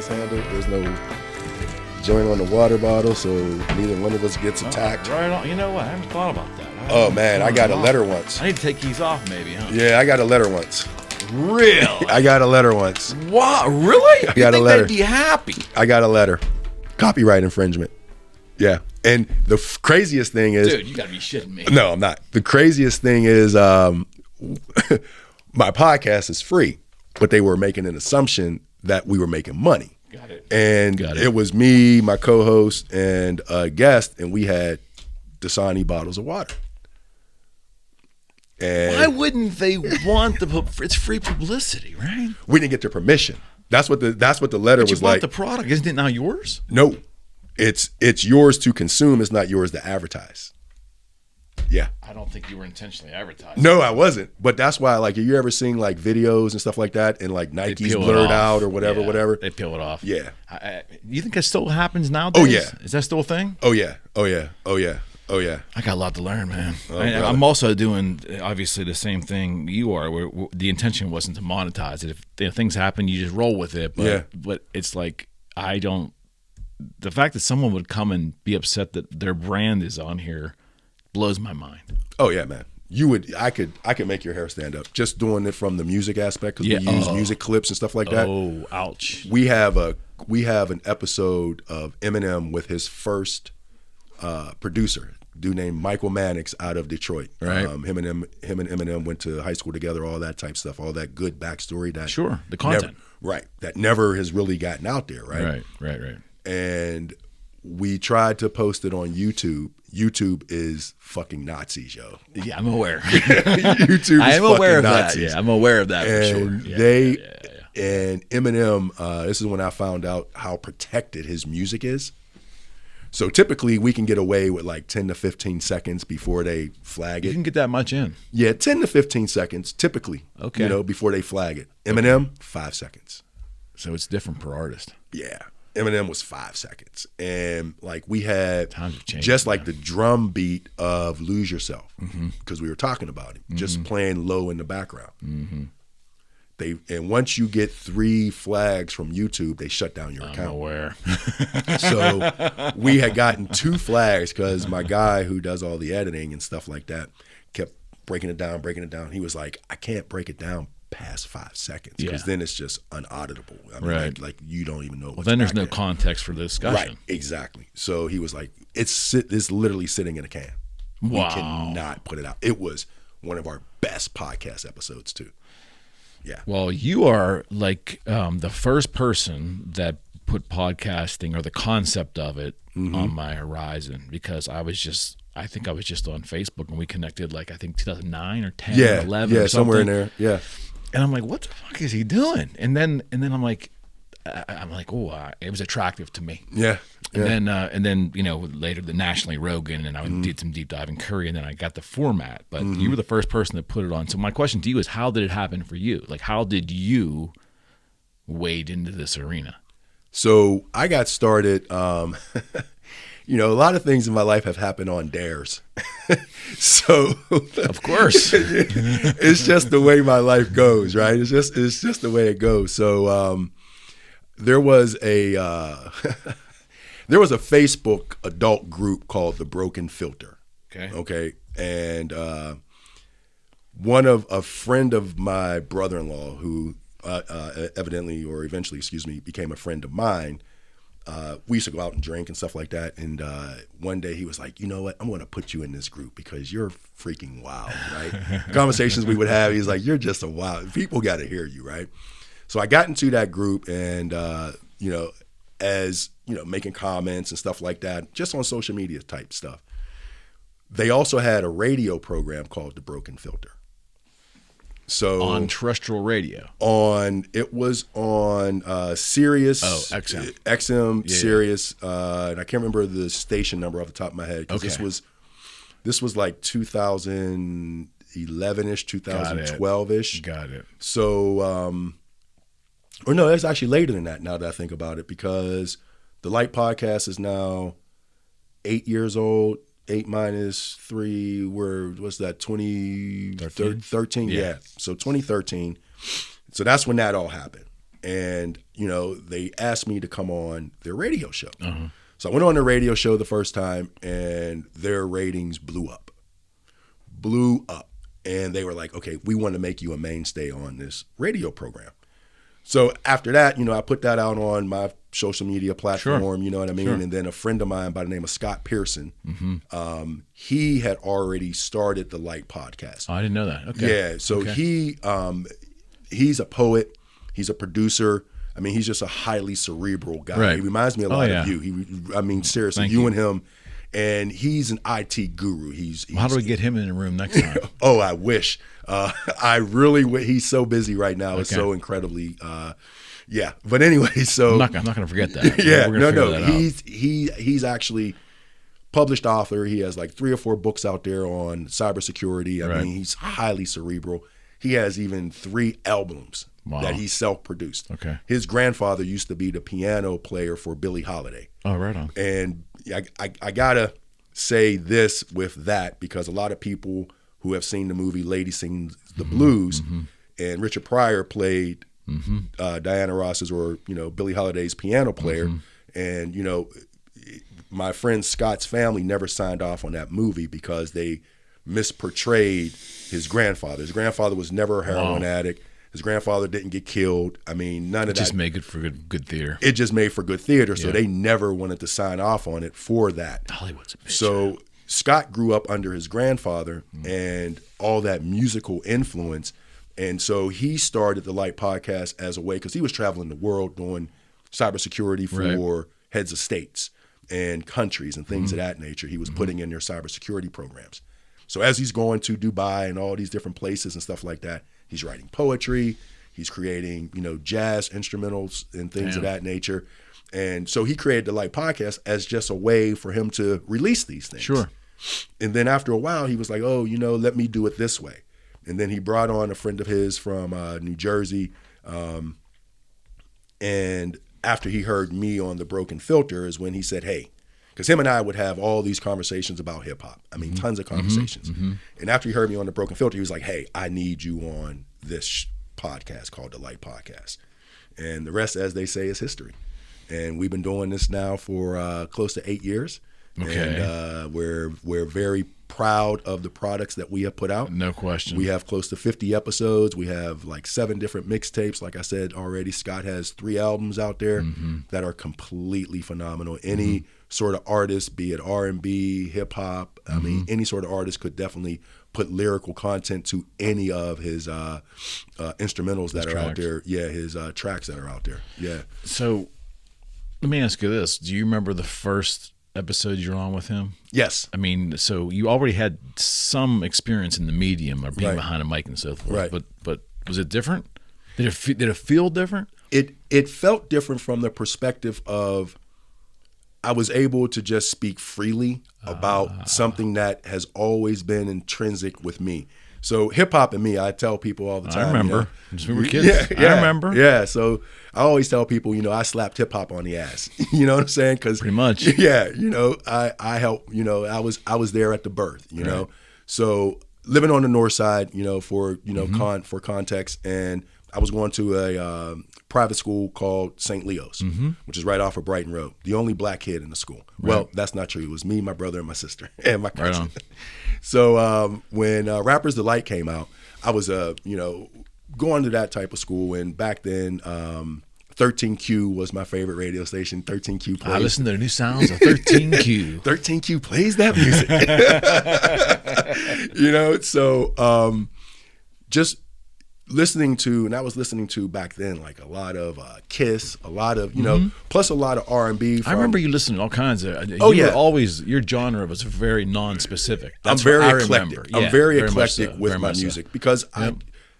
this handle. There's no joint on the water bottle, so neither one of us gets attacked. Right on. You know what? I haven't thought about that. Oh man, I got a letter once. I need to take these off, maybe, huh? Yeah, I got a letter once. Really? I got a letter once. Wow, really? I got a letter. They'd be happy. I got a letter. Copyright infringement. Yeah. And the craziest thing is... Dude, you got to be shitting me. No, I'm not. The craziest thing is my podcast is free, but they were making an assumption that we were making money. Got it. And it was me, my co-host, and a guest, and we had Dasani bottles of water. And why wouldn't they want it's free publicity, right? We didn't get their permission. That's what the letter was like. The product, isn't it now yours? No, it's yours to consume. It's not yours to advertise. Yeah. I don't think you were intentionally advertising. No, I wasn't. But that's why, like, you ever seen like videos and stuff like that, and like Nike's blurred out or whatever, whatever. They peel it off. Yeah. You think that still happens nowadays? Oh yeah. Is that still a thing? Oh yeah. Oh yeah. Oh yeah. Oh yeah. I got a lot to learn, man. Oh, I'm also doing obviously the same thing you are, where the intention wasn't to monetize it. If things happen, you just roll with it. But it's like the fact that someone would come and be upset that their brand is on here blows my mind. Oh yeah, man. I could make your hair stand up just doing it from the music aspect, because we use music clips and stuff like that. Oh, ouch. We have an episode of Eminem with his first producer, dude named Michael Mannix out of Detroit. Right. Him and Eminem went to high school together, all that type stuff, all that good backstory that the content. That never has really gotten out there, right? Right. And we tried to post it on YouTube. YouTube is fucking Nazis, yo. Yeah, I'm aware. YouTube is I am aware of Nazis. that. Yeah, I'm aware of that for sure. And Eminem, this is when I found out how protected his music is. So typically we can get away with like 10 to 15 seconds before they flag it. You can get that much in. Yeah, 10 to 15 seconds typically. Okay. Before they flag it. Eminem, 5 seconds. So it's different per artist. Yeah. Eminem was 5 seconds. And like we had times have changed, just like the drum beat of Lose Yourself, because we were talking about it, just playing low in the background. And once you get 3 flags from YouTube, they shut down your account. I'm aware. So we had gotten 2 flags because my guy who does all the editing and stuff like that kept breaking it down. He was like, I can't break it down past 5 seconds because then it's just unauditable. I mean, like you don't even know what's then there's no context for the discussion. Right, exactly. So he was like, it's literally sitting in a can. Wow. We cannot put it out. It was one of our best podcast episodes too. Yeah. Well, you are like the first person that put podcasting or the concept of it on my horizon, because I think I was just on Facebook and we connected like I think 2009 or 10 or 11 or something. Somewhere in there. Yeah. And I'm like, what the fuck is he doing? And then I'm like, oh, it was attractive to me. Yeah. And then later the nationally Rogan, and I did some deep dive in Curry, and then I got the format. But you were the first person that put it on. So my question to you is, how did it happen for you? Like, how did you wade into this arena? So I got started. A lot of things in my life have happened on dares. So of course, it's just the way my life goes, right? It's just the way it goes. So there was a Facebook adult group called The Broken Filter. Okay, and a friend of my brother-in-law who eventually became a friend of mine. We used to go out and drink and stuff like that. And one day he was like, you know what? I'm going to put you in this group because you're freaking wild, right? Conversations we would have, he's like, you're just a wild, people got to hear you, right? So I got into that group and, making comments and stuff like that, just on social media type stuff. They also had a radio program called The Broken Filter. So on terrestrial radio, it was on Sirius, XM, Sirius, and I can't remember the station number off the top of my head because this was like 2011ish, 2012ish. Got it. So, or no, it's actually later than that. Now that I think about it, because the Light Podcast is now 8 years old. 8 minus 3, what's that, 2013? Yeah. So 2013. So that's when that all happened. and they asked me to come on their radio show. So I went on their radio show the first time, and their ratings blew up. And they were like, okay, we want to make you a mainstay on this radio program. So after that, I put that out on my social media platform, you know what I mean? And then a friend of mine by the name of Scott Pearson, he had already started the Light podcast. Oh, I didn't know that. Okay. Yeah. So he's a poet. He's a producer. I mean, he's just a highly cerebral guy. Right. He reminds me a lot of you. Seriously, you and him. And he's an IT guru. How do we get him in the room next time? Oh, I wish. I really. He's so busy right now. It's so incredibly. But anyway, so I'm not going to forget that. He's actually published author. He has like 3 or 4 books out there on cybersecurity. I mean, he's highly cerebral. He has even 3 albums that he self-produced. Okay. His grandfather used to be the piano player for Billie Holiday. Oh, right on. And I gotta say this with that, because a lot of people who have seen the movie Lady Sings the Blues, and Richard Pryor played Diana Ross's or Billie Holiday's piano player, and my friend Scott's family never signed off on that movie because they misportrayed his grandfather. His grandfather was never a heroin addict. His grandfather didn't get killed. I mean, none of that. It just made it for good theater. It just made for good theater, so they never wanted to sign off on it for that. Hollywood's a bitch. So Scott grew up under his grandfather and all that musical influence, and so he started the Light podcast as a way, because he was traveling the world doing cybersecurity for heads of states and countries and things of that nature. He was putting in their cybersecurity programs. So as he's going to Dubai and all these different places and stuff like that, he's writing poetry, he's creating, jazz instrumentals and things of that nature. And so he created the Light podcast as just a way for him to release these things. Sure. And then after a while, he was like, oh, let me do it this way. And then he brought on a friend of his from New Jersey. And after he heard me on The Broken Filter is when he said, hey, because him and I would have all these conversations about hip hop. I mean, tons of conversations. And after he heard me on The Broken Filter, he was like, hey, I need you on this podcast called The Light Podcast. And the rest, as they say, is history. And we've been doing this now for close to 8 years. Okay. And we're very proud of the products that we have put out. No question. We have close to 50 episodes. We have like 7 different mixtapes. Like I said already, Scott has 3 albums out there that are completely phenomenal. Any sort of artist, be it R&B, hip hop, I mean, any sort of artist could definitely put lyrical content to any of his instrumentals that are out there. Yeah, his tracks that are out there. Yeah. So let me ask you this. Do you remember the first episode you're on with him? Yes. I mean, so you already had some experience in the medium or being behind a mic and so forth. Right. But was it different? Did it feel different? It felt different from the perspective of I was able to just speak freely about something that has always been intrinsic with me. So hip hop and me, I tell people all the time. I remember. We were kids. I remember. Yeah. So I always tell people, I slapped hip hop on the ass. You know what I'm saying? Because pretty much. Yeah. I helped. I was there at the birth. You know. So living on the north side, for for context, and I was going to a private school called St. Leo's, which is right off of Brighton Road. The only black kid in the school. Right. Well, that's not true. It was me, my brother, and my sister, and my cousin. Right on. So when Rappers Delight came out, I was going to that type of school, and back then 13Q was my favorite radio station. 13Q plays. I listened to the new sounds of 13Q. 13Q plays that music. So just listening to, and I was listening to back then, like a lot of Kiss, a lot of, plus a lot of R&B. I remember you listening to all kinds of, your genre was very non-specific. I'm very eclectic. I'm very eclectic with my music because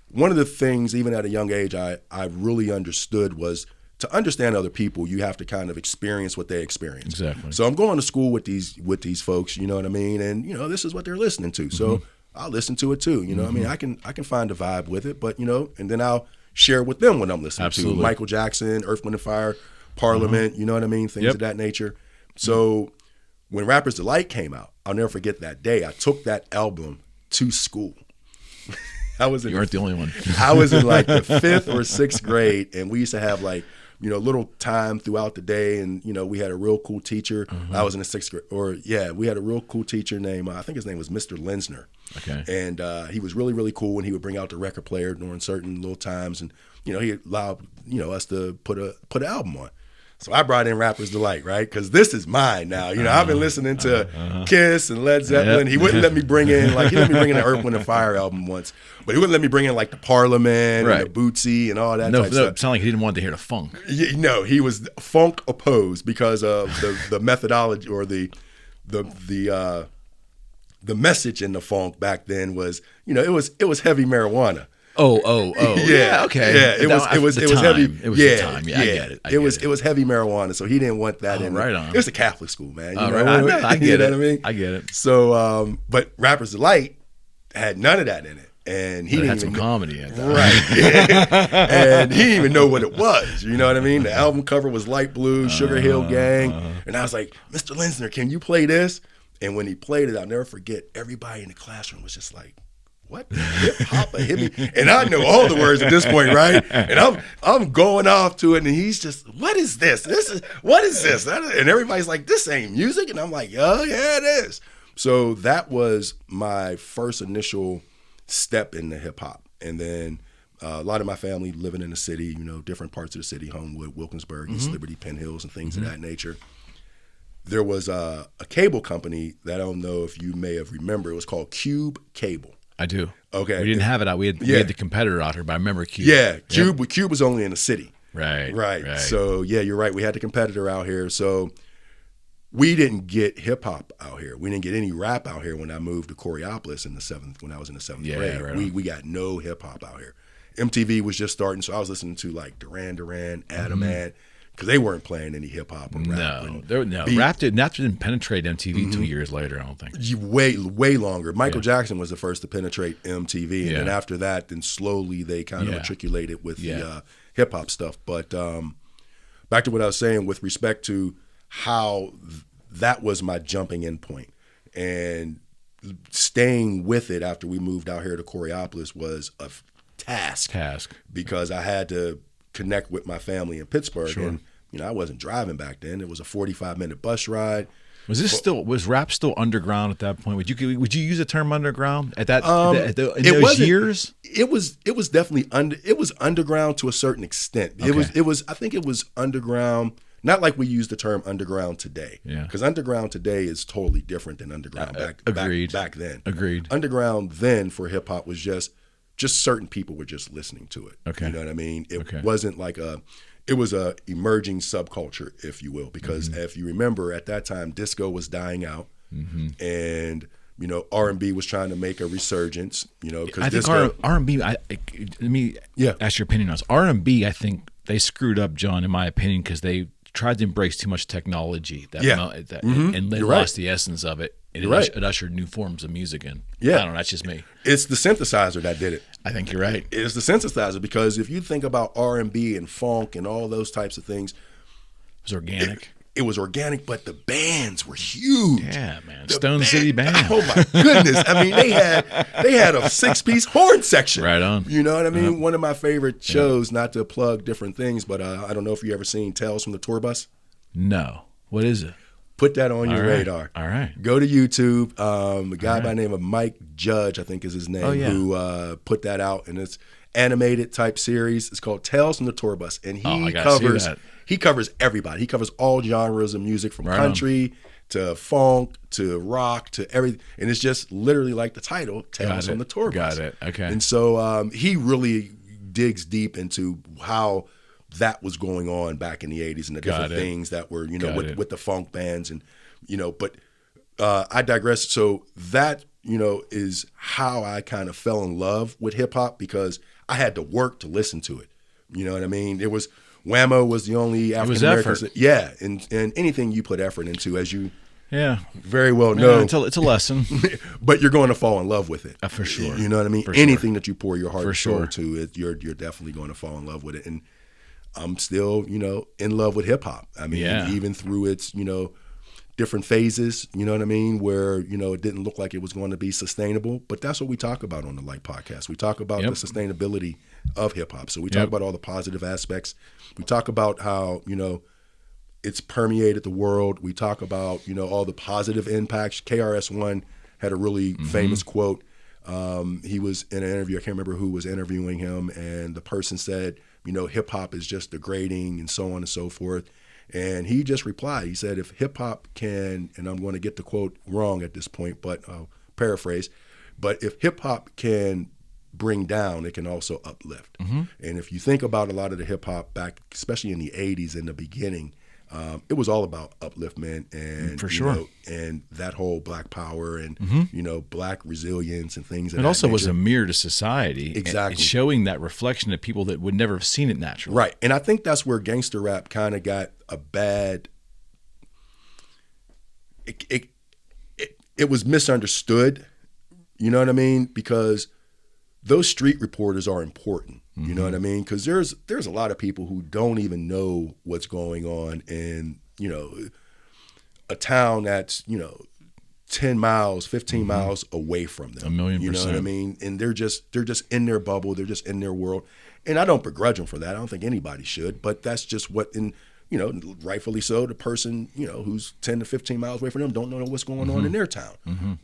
one of the things, even at a young age, I really understood was to understand other people, you have to kind of experience what they experience. Exactly. So I'm going to school with these folks, you know what I mean? And, this is what they're listening to. So I'll listen to it too. I mean, I can find a vibe with it, but and then I'll share with them what I'm listening to. Michael Jackson, Earth, Wind and Fire, Parliament, you know what I mean? Things of that nature. So when Rappers Delight came out, I'll never forget that day. I took that album to school. You weren't the only one. I was in like the 5th or 6th grade, and we used to have like, little time throughout the day, and we had a real cool teacher. I was in the 6th grade, we had a real cool teacher named I think his name was Mr. Lensner. Okay. And he was really, really cool, and he would bring out the record player during certain little times, and he allowed us to put an album on. So I brought in Rapper's Delight, right? Because this is mine now. I've been listening to Kiss and Led Zeppelin. He wouldn't let me bring in he let me bring in the Earth, Wind and Fire album once, but he wouldn't let me bring in like the Parliament and the Bootsy and all that. No, type stuff. it sounded like he didn't want to hear the funk. No, he was funk opposed because of the methodology or the message in the funk back then was it was heavy marijuana. Oh. Yeah, okay. Yeah, it was heavy. It was the time. Yeah, I get it. It was heavy marijuana, so he didn't want that in. Right on. It was a Catholic school, man. I get it. What I mean? I get it. So, but Rapper's Delight had none of that in it, and he had some comedy in it, right? And he didn't even know what it was. You know what I mean? The album cover was light blue, Sugar Hill Gang, and I was like, Mr. Lensner, can you play this? And when he played it, I'll never forget. Everybody in the classroom was just like, what? Hip hop, a hippie? And I know all the words at this point, right? And I'm going off to it, and he's just, what is this? What is this? And everybody's like, this ain't music. And I'm like, oh yeah, it is. So that was my first initial step into hip hop. And then a lot of my family living in the city, different parts of the city, Homewood, Wilkinsburg, East Liberty, Penn Hills, and things of that nature. There was a cable company that I don't know if you may have remembered. It was called Cube Cable. I do. Okay. We didn't have it out. We had the competitor out here, but I remember Cube. Yeah, Cube was only in the city. Right. So, yeah, you're right. We had the competitor out here. So we didn't get hip-hop out here. We didn't get any rap out here when I moved to Coriopolis when I was in the 7th grade. Right. We got no hip-hop out here. MTV was just starting, so I was listening to, like, Duran, Adam Ant, because they weren't playing any hip hop or rap. Rap didn't penetrate MTV 2 years later, I don't think. Way longer. Michael Jackson was the first to penetrate MTV, and then after that, then slowly they kind of matriculated with the hip hop stuff. But back to what I was saying with respect to how that was my jumping in point, and staying with it after we moved out here to Coriopolis was a task because I had to connect with my family in Pittsburgh. Sure. And I wasn't driving back then. It was a 45-minute bus ride. Was rap still underground at that point? Would you use the term underground at that in those years? It was definitely underground to a certain extent. Okay. I think it was underground, not like we use the term underground today. Yeah. Because underground today is totally different than underground back then. Agreed. Underground then for hip hop was just certain people were just listening to it. Okay. You know what I mean? It wasn't like it was a emerging subculture, if you will, because if you remember at that time, disco was dying out, and R&B was trying to make a resurgence. Because I think R&B. Let me ask your opinion on this. R&B, I think they screwed up, John, in my opinion, because they tried to embrace too much technology and they lost the essence of it. And it ushered new forms of music in. Yeah. I don't know. That's just me. It's the synthesizer that did it. I think you're right. It's the synthesizer because if you think about R&B and funk and all those types of things. It was organic. It was organic, but the bands were huge. Yeah, man. Stone City Band. Oh, my goodness. I mean, they had a 6-piece horn section. Right on. You know what I mean? One of my favorite shows, not to plug different things, but I don't know if you ever seen Tales from the Tour Bus. No. What is it? Put that on your radar. All right. Go to YouTube. A guy by the name of Mike Judge, I think is his name, who put that out, and it's animated type series. It's called Tales from the Tour Bus, and he covers everybody. He covers all genres of music from country to funk to rock to everything, and it's just literally like the title, Tales from the Tour Bus. Got it. Okay. And so he really digs deep into how that was going on back in the 80s and the different things that were, with the funk bands and, but I digress. So that, is how I kind of fell in love with hip hop because I had to work to listen to it. You know what I mean? It was, Whammo was the only African American. Yeah. And anything you put effort into, as you very well know. It's a lesson. But you're going to fall in love with it. For sure. You know what I mean? Anything that you pour your heart and soul to, you're definitely going to fall in love with it. And I'm still, in love with hip hop. I mean, even through its, different phases, you know what I mean, where, you know, it didn't look like it was going to be sustainable. But that's what we talk about on the Light Podcast. We talk about the sustainability of hip hop. So we talk about all the positive aspects. We talk about how, you know, it's permeated the world. We talk about, you know, all the positive impacts. KRS-One had a really famous quote. He was in an interview. I can't remember who was interviewing him. And the person said, you know, hip hop is just degrading and so on and so forth. And he just replied, he said, if hip hop can, and I'm going to get the quote wrong at this point, but I'll paraphrase, but if hip hop can bring down, it can also uplift. And if you think about a lot of the hip hop back, especially in the 80s in the beginning, it was all about upliftment and for sure, you know, and that whole Black power and you know, Black resilience and things. It also was a mirror to society, exactly, and showing that reflection to people that would never have seen it naturally. Right, and I think that's where gangster rap kind of got a bad. It was misunderstood. You know what I mean? Because those street reporters are important. You know what I mean? Because there's a lot of people who don't even know what's going on in, you know, a town that's, you know, 10 miles, 15 miles away from them. 1,000,000%. You know what I mean? And they're just in their bubble. They're just in their world. And I don't begrudge them for that. I don't think anybody should. But that's just what, you know, rightfully so, the person, you know, who's 10 to 15 miles away from them don't know what's going on in their town.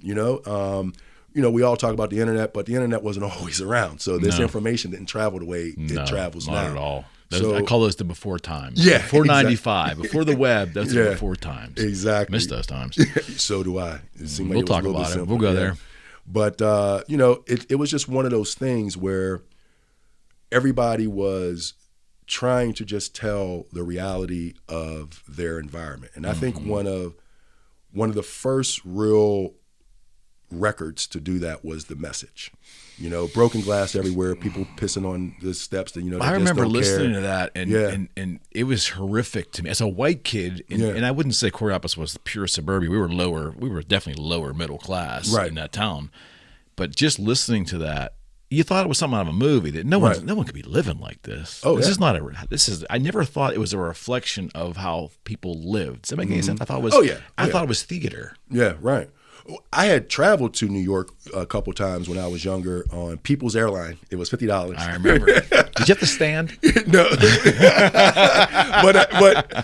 You know, we all talk about the internet, but the internet wasn't always around. So this information didn't travel the way it travels now. Not at all. I call those the before times. Yeah. Before 95, before the web, those are before times. Exactly. Miss those times. So do I. It seemed like we'll it was talk a little about bit it. simple. We'll go there. But, you know, it was just one of those things where everybody was trying to just tell the reality of their environment. And I think one of the first real records to do that was The Message. You know, broken glass everywhere, people pissing on the steps that, you know, I remember listening to that and it was horrific to me as a white kid. And I wouldn't say Coriopolis was the pure suburbia. We were definitely lower middle class in that town. But just listening to that, you thought it was something out of a movie, that no one could be living like this. Oh, I never thought it was a reflection of how people lived. Does that make any sense? I thought it was thought it was theater. Yeah, right. I had traveled to New York a couple times when I was younger on People's Airline. It was $50. I remember. Did you have to stand? No. but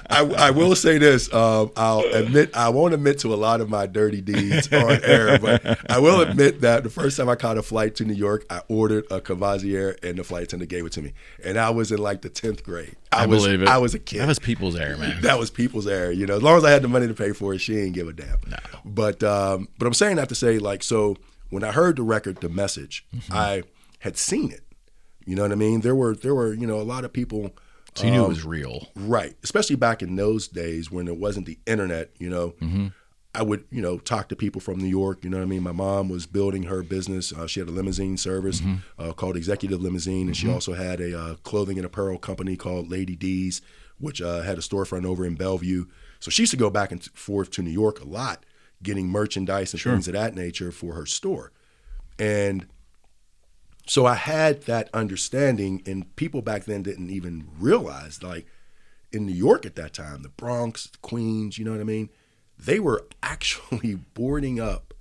I will say this. I won't admit to a lot of my dirty deeds on air, but I will admit that the first time I caught a flight to New York, I ordered a Cavazier and the flight attendant gave it to me. And I was in like the 10th grade. I believe it. I was a kid. That was People's Air, man. That was People's Air. You know, as long as I had the money to pay for it, she ain't give a damn. No. But I'm saying that to say, like, so when I heard the record, The Message, I had seen it. You know what I mean? There were, you know, a lot of people. So you knew it was real. Right. Especially back in those days when there wasn't the internet, you know. I would, you know, talk to people from New York. You know what I mean? My mom was building her business. She had a limousine service called Executive Limousine. And she also had a clothing and apparel company called Lady D's, which had a storefront over in Bellevue. So she used to go back and forth to New York a lot, getting merchandise and things of that nature for her store. And so I had that understanding, and people back then didn't even realize, like, in New York at that time, the Bronx, the Queens, you know what I mean? They were actually boarding up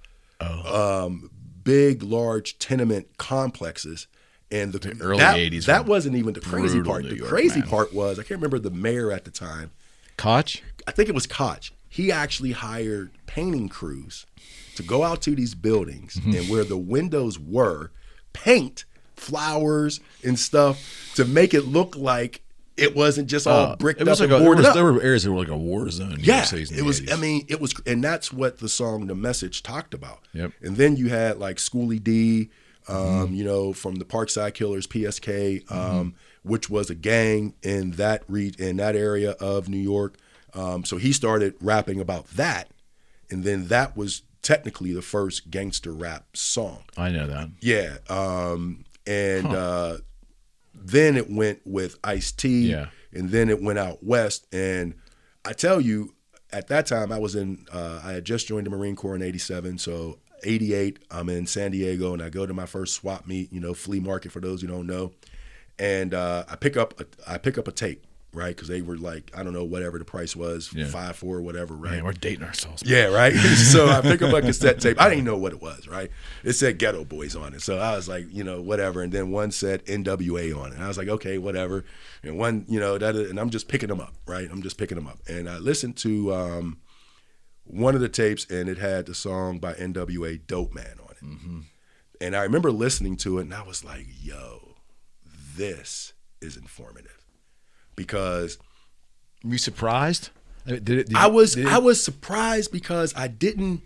big, large tenement complexes. And the early 80s. That wasn't even the crazy part. The crazy part was, I can't remember the mayor at the time. Koch? I think it was Koch. He actually hired painting crews to go out to these buildings and where the windows were, paint flowers and stuff to make it look like it wasn't just all bricked up and boarded up. There were areas that were like a war zone. Yeah, it was. 80s. I mean, it was, and that's what the song "The Message" talked about. Yep. And then you had like Schoolie D, you know, from the Parkside Killers, PSK, which was a gang in that area of New York. So he started rapping about that, and then that was technically the first gangster rap song. I know that. Yeah, then it went with Ice-T, and then it went out west. And I tell you, at that time, I had just joined the Marine Corps in '87, so '88, I'm in San Diego, and I go to my first swap meet, you know, flea market for those who don't know, and I pick up a tape. right? Because they were like, I don't know, whatever the price was, 5.4, whatever, right? Man, we're dating ourselves. Yeah, right? So I pick up a cassette tape. I didn't know what it was, right? It said Ghetto Boys on it. So I was like, whatever. And then one said NWA on it. And I was like, okay, whatever. And one, and I'm just picking them up, right? I'm just picking them up. And I listened to one of the tapes, and it had the song by NWA, Dope Man, on it. Mm-hmm. And I remember listening to it, and I was like, yo, this is informative. Because... Were you surprised? I was surprised because I didn't,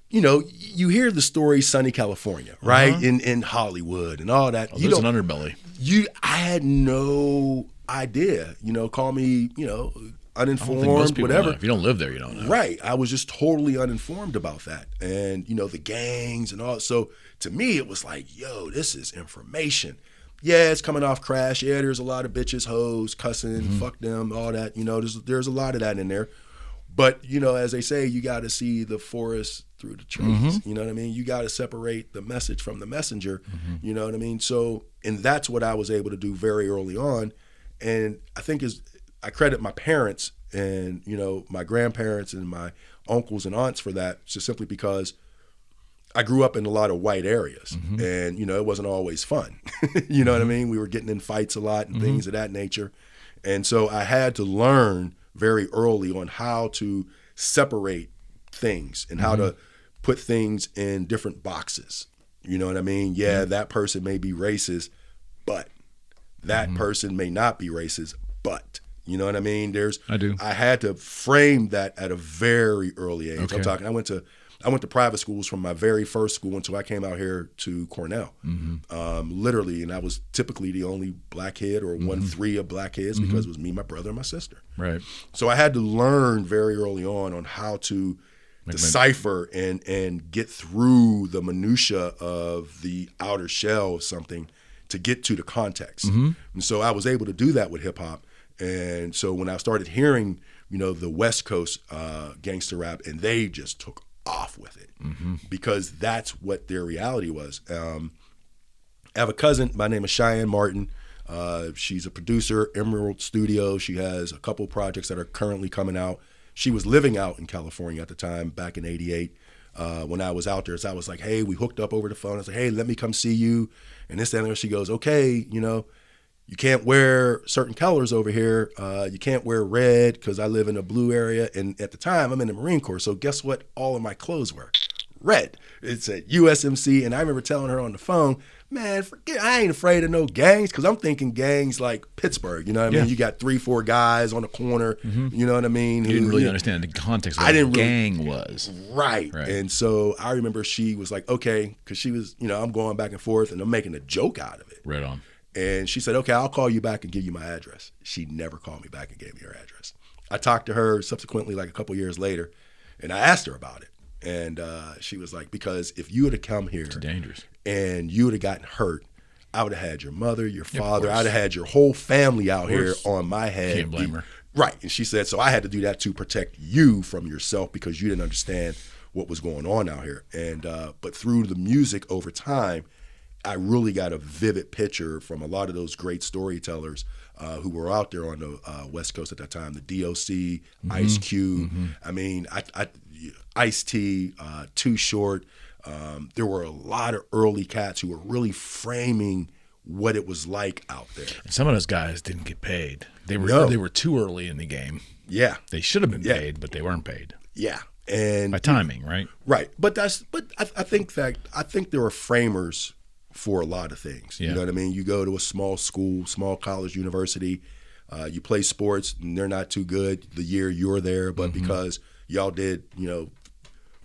you hear the story Sunny California, right? In Hollywood and all that. Oh, there's an underbelly. I had no idea, call me, uninformed, most people whatever. know. If you don't live there, you don't know. Right. I was just totally uninformed about that. And, the gangs and all. So to me, it was like, yo, this is information. Yeah, it's coming off Crash. Yeah, there's a lot of bitches, hoes, cussing, fuck them, all that. There's a lot of that in there. But, as they say, you got to see the forest through the trees. You know what I mean? You got to separate the message from the messenger. You know what I mean? So, and that's what I was able to do very early on. And I think I credit my parents and, my grandparents and my uncles and aunts for that, just simply because I grew up in a lot of white areas, and, it wasn't always fun. You know what I mean? We were getting in fights a lot and things of that nature. And so I had to learn very early on how to separate things and how to put things in different boxes. You know what I mean? Yeah, that person may be racist, but that person may not be racist, but. You know what I mean? I do. I had to frame that at a very early age. Okay. I'm talking, I went to private schools from my very first school until I came out here to Cornell. Literally, and I was typically the only black kid or 1/3 of black kids because it was me, my brother, and my sister. Right. So I had to learn very early on how to decipher and get through the minutia of the outer shell of something to get to the context. And so I was able to do that with hip hop. And so when I started hearing, the West Coast gangster rap, and they just took off with it because that's what their reality was. I have a cousin by the name of Cheyenne Martin. She's a producer, Emerald Studio. She has a couple projects that are currently coming out. She was living out in California at the time, back in '88. When I was out there, so I was like, hey, we hooked up over the phone. I was like, hey, let me come see you. And this, that, and there. She goes, okay, you can't wear certain colors over here. You can't wear red because I live in a blue area. And at the time, I'm in the Marine Corps. So guess what all of my clothes were? Red. It said USMC. And I remember telling her on the phone, man, forget, I ain't afraid of no gangs, because I'm thinking gangs like Pittsburgh. You know what I mean? You got 3-4 guys on the corner. You know what I mean? You didn't really understand the context of what a gang was. Right. And so I remember she was like, okay, because she was, I'm going back and forth and I'm making a joke out of it. Right on. And she said, okay, I'll call you back and give you my address. She never called me back and gave me her address. I talked to her subsequently, like a couple years later, and I asked her about it. And she was like, because if you would have come here it's dangerous. And you would have gotten hurt, I would have had your mother, your father, I'd have had your whole family out here on my head. Can't blame her. Right. And she said, so I had to do that to protect you from yourself because you didn't understand what was going on out here. And but through the music over time, I really got a vivid picture from a lot of those great storytellers who were out there on the West Coast at that time. The DOC, Ice Cube, I mean, Ice-T, Too Short. There were a lot of early cats who were really framing what it was like out there. And some of those guys didn't get paid. They were too early in the game. Yeah, they should have been paid, but they weren't paid. Yeah, and by timing, right? Right, but I think there were framers for a lot of things. You know what I mean? You go to a small school, small college, university, you play sports, and they're not too good the year you're there, but because y'all did,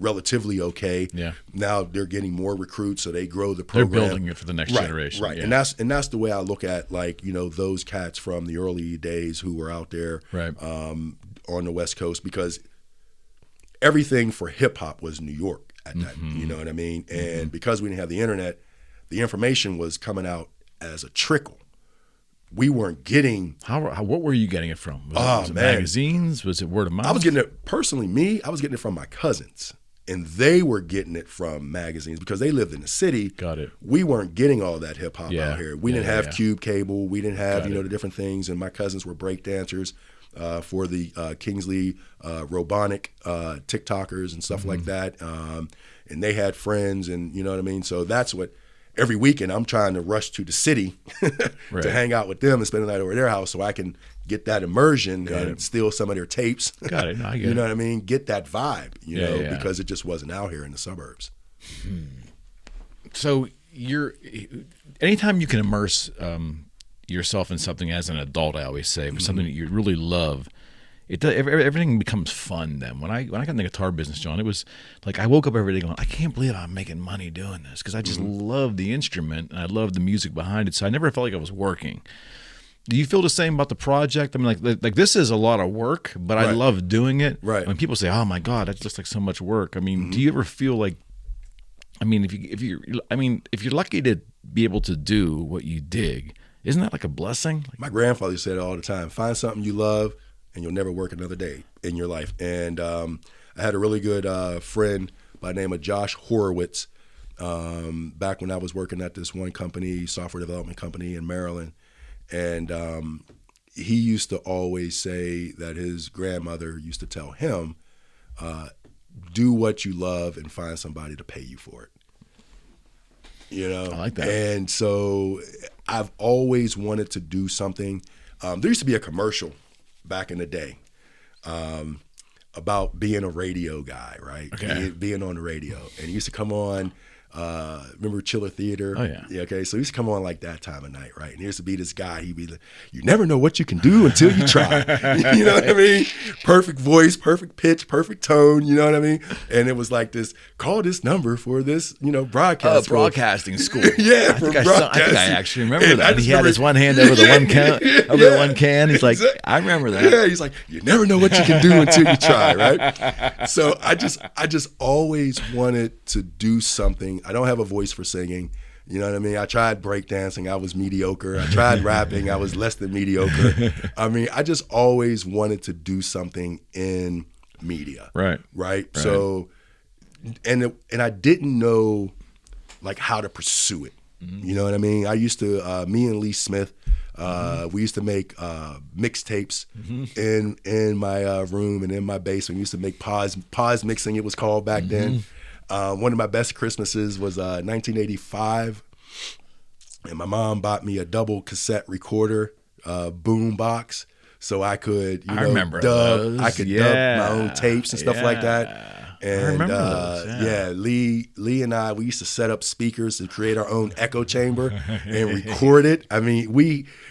relatively okay. Yeah. Now they're getting more recruits, so they grow the program. They're building it for the next generation. Right. Yeah. And that's the way I look at, like, those cats from the early days who were out there on the West Coast, because everything for hip hop was New York at that. You know what I mean? And because we didn't have the internet, the information was coming out as a trickle. We weren't getting. What were you getting it from? Was it magazines? Was it word of mouth? I was getting it personally. I was getting it from my cousins. and they were getting it from magazines because they lived in the city. Got it. We weren't getting all that hip hop out here. We didn't have Cube Cable. We didn't have the different things. And my cousins were break dancers for the Kingsley Robotic TikTokers and stuff like that. And they had friends, and you know what I mean. So that's what. Every weekend, I'm trying to rush to the city to hang out with them and spend the night over at their house so I can get that immersion and steal some of their tapes. Got it. No, I get you know what I mean? Get that vibe, you know, because it just wasn't out here in the suburbs. So anytime you can immerse yourself in something as an adult, I always say, something that you really love, everything becomes fun then. When I got in the guitar business, John, it was like I woke up every day going, I can't believe I'm making money doing this, because I just love the instrument and I love the music behind it. So I never felt like I was working. Do you feel the same about the project? I mean, like this is a lot of work, but I love doing it. Right. When people say, "Oh my God, that's just like so much work," I mean, do you ever feel like, I mean, if you're lucky to be able to do what you dig, isn't that like a blessing? My grandfather said it all the time: find something you love, and you'll never work another day in your life. And I had a really good friend by the name of Josh Horowitz back when I was working at this one company, software development company in Maryland. And he used to always say that his grandmother used to tell him, do what you love and find somebody to pay you for it. You know? I like that. And so I've always wanted to do something. There used to be a commercial back in the day about being a radio guy, right? Okay. Being on the radio. And he used to come on, remember Chiller Theater? Oh, yeah. Okay, so he used to come on like that time of night, right? And there used to be this guy, he'd be like, you never know what you can do until you try. You know what I mean? Perfect voice, perfect pitch, perfect tone, you know what I mean? And it was like this, call this number for this, broadcast school. Broadcasting school. Yeah, I think I actually remember that. He had his one hand over the one can. He's like, I remember that. Yeah, he's like, you never know what you can do until you try, right? So I just always wanted to do something. I don't have a voice for singing. You know what I mean? I tried breakdancing. I was mediocre. I tried rapping. I was less than mediocre. I mean, I just always wanted to do something in media. Right. So, and I didn't know like how to pursue it. You know what I mean? I used to, me and Lee Smith, we used to make mixtapes in my room and in my basement. We used to make pause mixing, it was called back then. One of my best Christmases was 1985, and my mom bought me a double cassette recorder, boom box, so I could, I remember those. I could dub my own tapes and stuff like that. And I remember those, Lee and I, we used to set up speakers to create our own echo chamber and record it. I mean,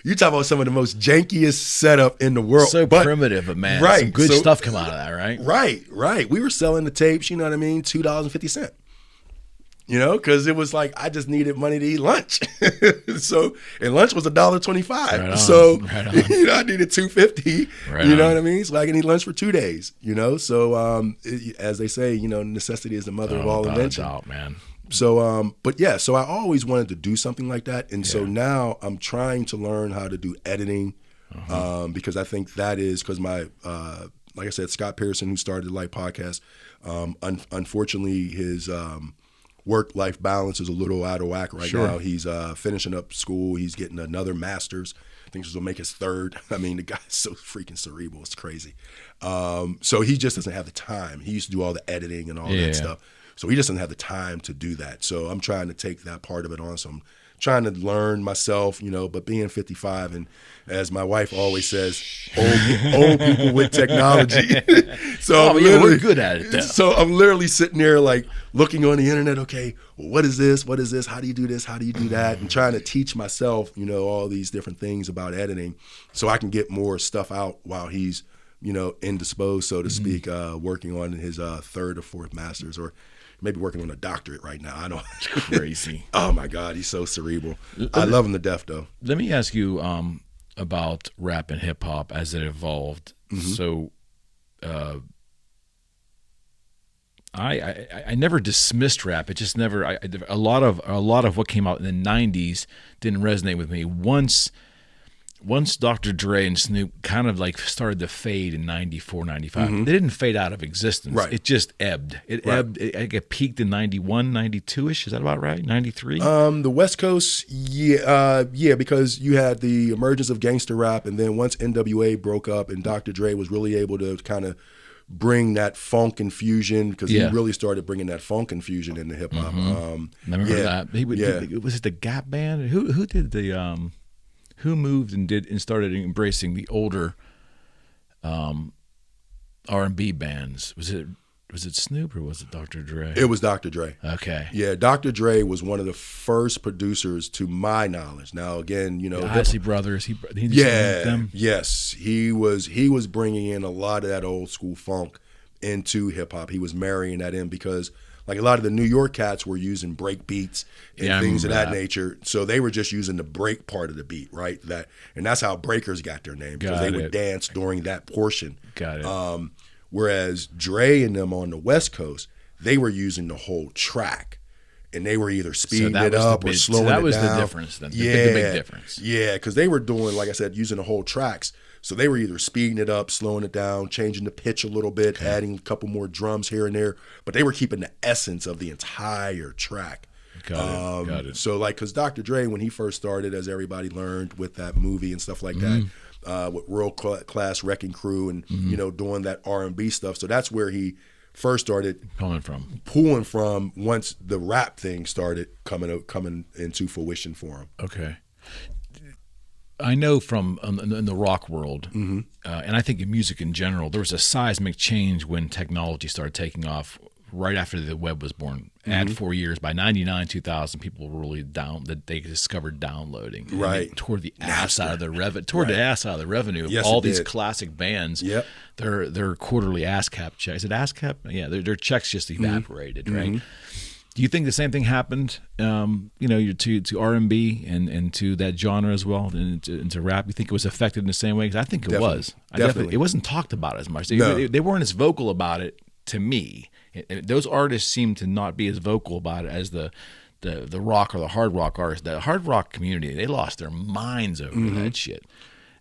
you talk about some of the most jankiest setup in the world. So primitive, but man, some good stuff come out of that, right? Right. We were selling the tapes, you know what I mean, $2.50. Because it was like I just needed money to eat lunch. And lunch was $1.25. Right I needed $2.50. You know what I mean? So I can eat lunch for 2 days. So as they say, necessity is the mother of all invention. Doubt, man. So, so I always wanted to do something like that, and so now I'm trying to learn how to do editing, because I think that is because my, like I said, Scott Pearson, who started the Light Podcast, unfortunately his work-life balance is a little out of whack right now. He's finishing up school. He's getting another master's. I think this will make his third. I mean, the guy's so freaking cerebral. It's crazy. So he just doesn't have the time. He used to do all the editing and all that stuff. So he just doesn't have the time to do that. So I'm trying to take that part of it on. So I'm trying to learn myself, but being 55, and as my wife always says, old people with technology. So we're good at it, though. So I'm literally sitting there like looking on the internet, okay, well, what is this? What is this? How do you do this? How do you do that? And trying to teach myself, all these different things about editing so I can get more stuff out while he's, indisposed, so to speak, working on his third or fourth master's, or maybe working on a doctorate right now. I know. Crazy. Oh my God, he's so cerebral. I love him to death, though. Let me ask you about rap and hip hop as it evolved. So, I never dismissed rap. It just never. A lot of what came out in the '90s didn't resonate with me. Once once Dr. Dre and Snoop kind of like started to fade in 94, 95, they didn't fade out of existence. Right. It just ebbed. It ebbed. It peaked in 91, 92-ish. Is that about right? 93? The West Coast, yeah, because you had the emergence of gangster rap, and then once NWA broke up and Dr. Dre was really able to kind of bring that funk infusion, because he really started bringing that funk infusion into hip hop. Remember that? Was it the Gap Band? Who did the who moved and started embracing the older R&B bands? Was it Snoop or was it Dr. Dre? It was Dr. Dre. Okay. Yeah, Dr. Dre was one of the first producers, to my knowledge. Now, again, you know, the Isley Brothers. He them? Yes, he was bringing in a lot of that old school funk into hip hop. He was marrying that in, because like a lot of the New York cats were using break beats and things of that nature. So they were just using the break part of the beat, right? And that's how breakers got their name, because they would dance during that portion. Got it. Whereas Dre and them on the West Coast, they were using the whole track, and they were either speeding it up or slowing it down. That was the difference then. The big difference. Yeah, because they were doing, like I said, using the whole tracks. So they were either speeding it up, slowing it down, changing the pitch a little bit, adding a couple more drums here and there, but they were keeping the essence of the entire track. Got it. So like, because Dr. Dre, when he first started, as everybody learned with that movie and stuff like that, with World Class Wrecking Crew and you know, doing that R&B stuff. So that's where he first started pulling from once the rap thing started coming into fruition for him. Okay. I know from in the rock world, and I think in music in general, there was a seismic change when technology started taking off right after the web was born. Add 4 years, by 99, 2000, people were really that they discovered downloading. Right. Toward the ass out of the revenue. Yes, all these classic bands, Yep. their quarterly ASCAP checks. Is it ASCAP? Yeah, their checks just evaporated, right? Do you think the same thing happened, you know, to R&B and to that genre as well, and to rap? You think it was affected in the same way? Because I think it was. Definitely. It wasn't talked about as much. They weren't as vocal about it, to me. Those artists seem to not be as vocal about it as the rock or the hard rock artists. The hard rock community, they lost their minds over that shit.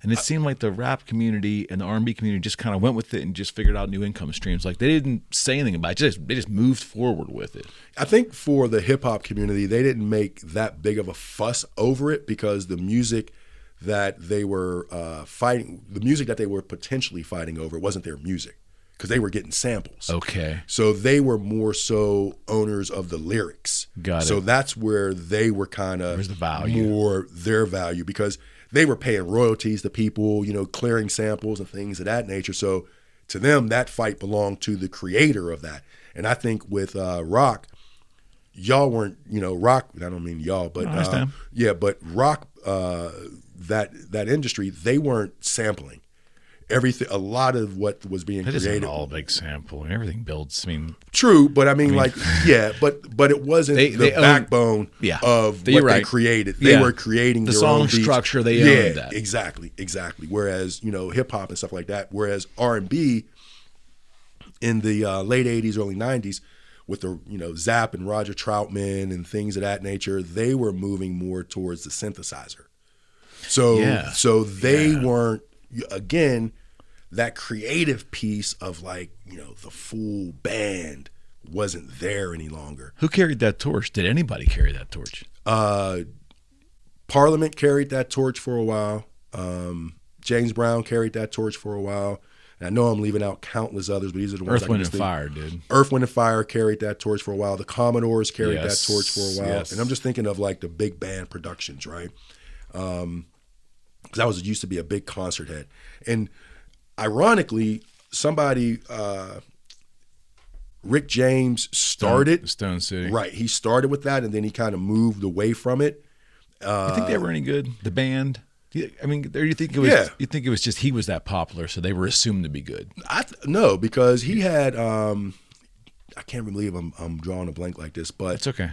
And it seemed like the rap community and the R&B community just kind of went with it and just figured out new income streams. Like, they didn't say anything about it. They just moved forward with it. I think for the hip hop community, they didn't make that big of a fuss over it, because the music that they were potentially fighting over wasn't their music, because they were getting samples. Okay. So they were more so owners of the lyrics. Got it. So that's where they were kind of more their value, because they were paying royalties to people, you know, clearing samples and things of that nature. So to them, that fight belonged to the creator of that. And I think with rock, y'all weren't, you know, rock, I don't mean y'all, but but rock, that industry, they weren't sampling. Everything, a lot of what was being created. It isn't all big sample, and everything builds. I mean, true, but but it wasn't the backbone of what they created. They were creating the their song own structure. They owned that. Exactly. Whereas, you know, hip hop and stuff like that. Whereas R&B in the late '80s, early '90s, with the, you know, Zapp and Roger Troutman and things of that nature, they were moving more towards the synthesizer. So they weren't, again, that creative piece of, like, you know, the full band wasn't there any longer. Who carried that torch? Did anybody carry that torch? Parliament carried that torch for a while. James Brown carried that torch for a while. And I know I'm leaving out countless others, but these are the ones. Earth, Wind, and Fire, dude. Earth, Wind, and Fire carried that torch for a while. The Commodores carried that torch for a while. And I'm just thinking of, like, the big band productions, right? Because I used to be a big concert head. And ironically, somebody, Rick James started. Stone City. Right. He started with that, and then he kind of moved away from it. You think they were any good? The band? I mean, or you think it was? You think it was just he was that popular, so they were assumed to be good? No, because he had. I can't believe I'm drawing a blank like this, but it's okay.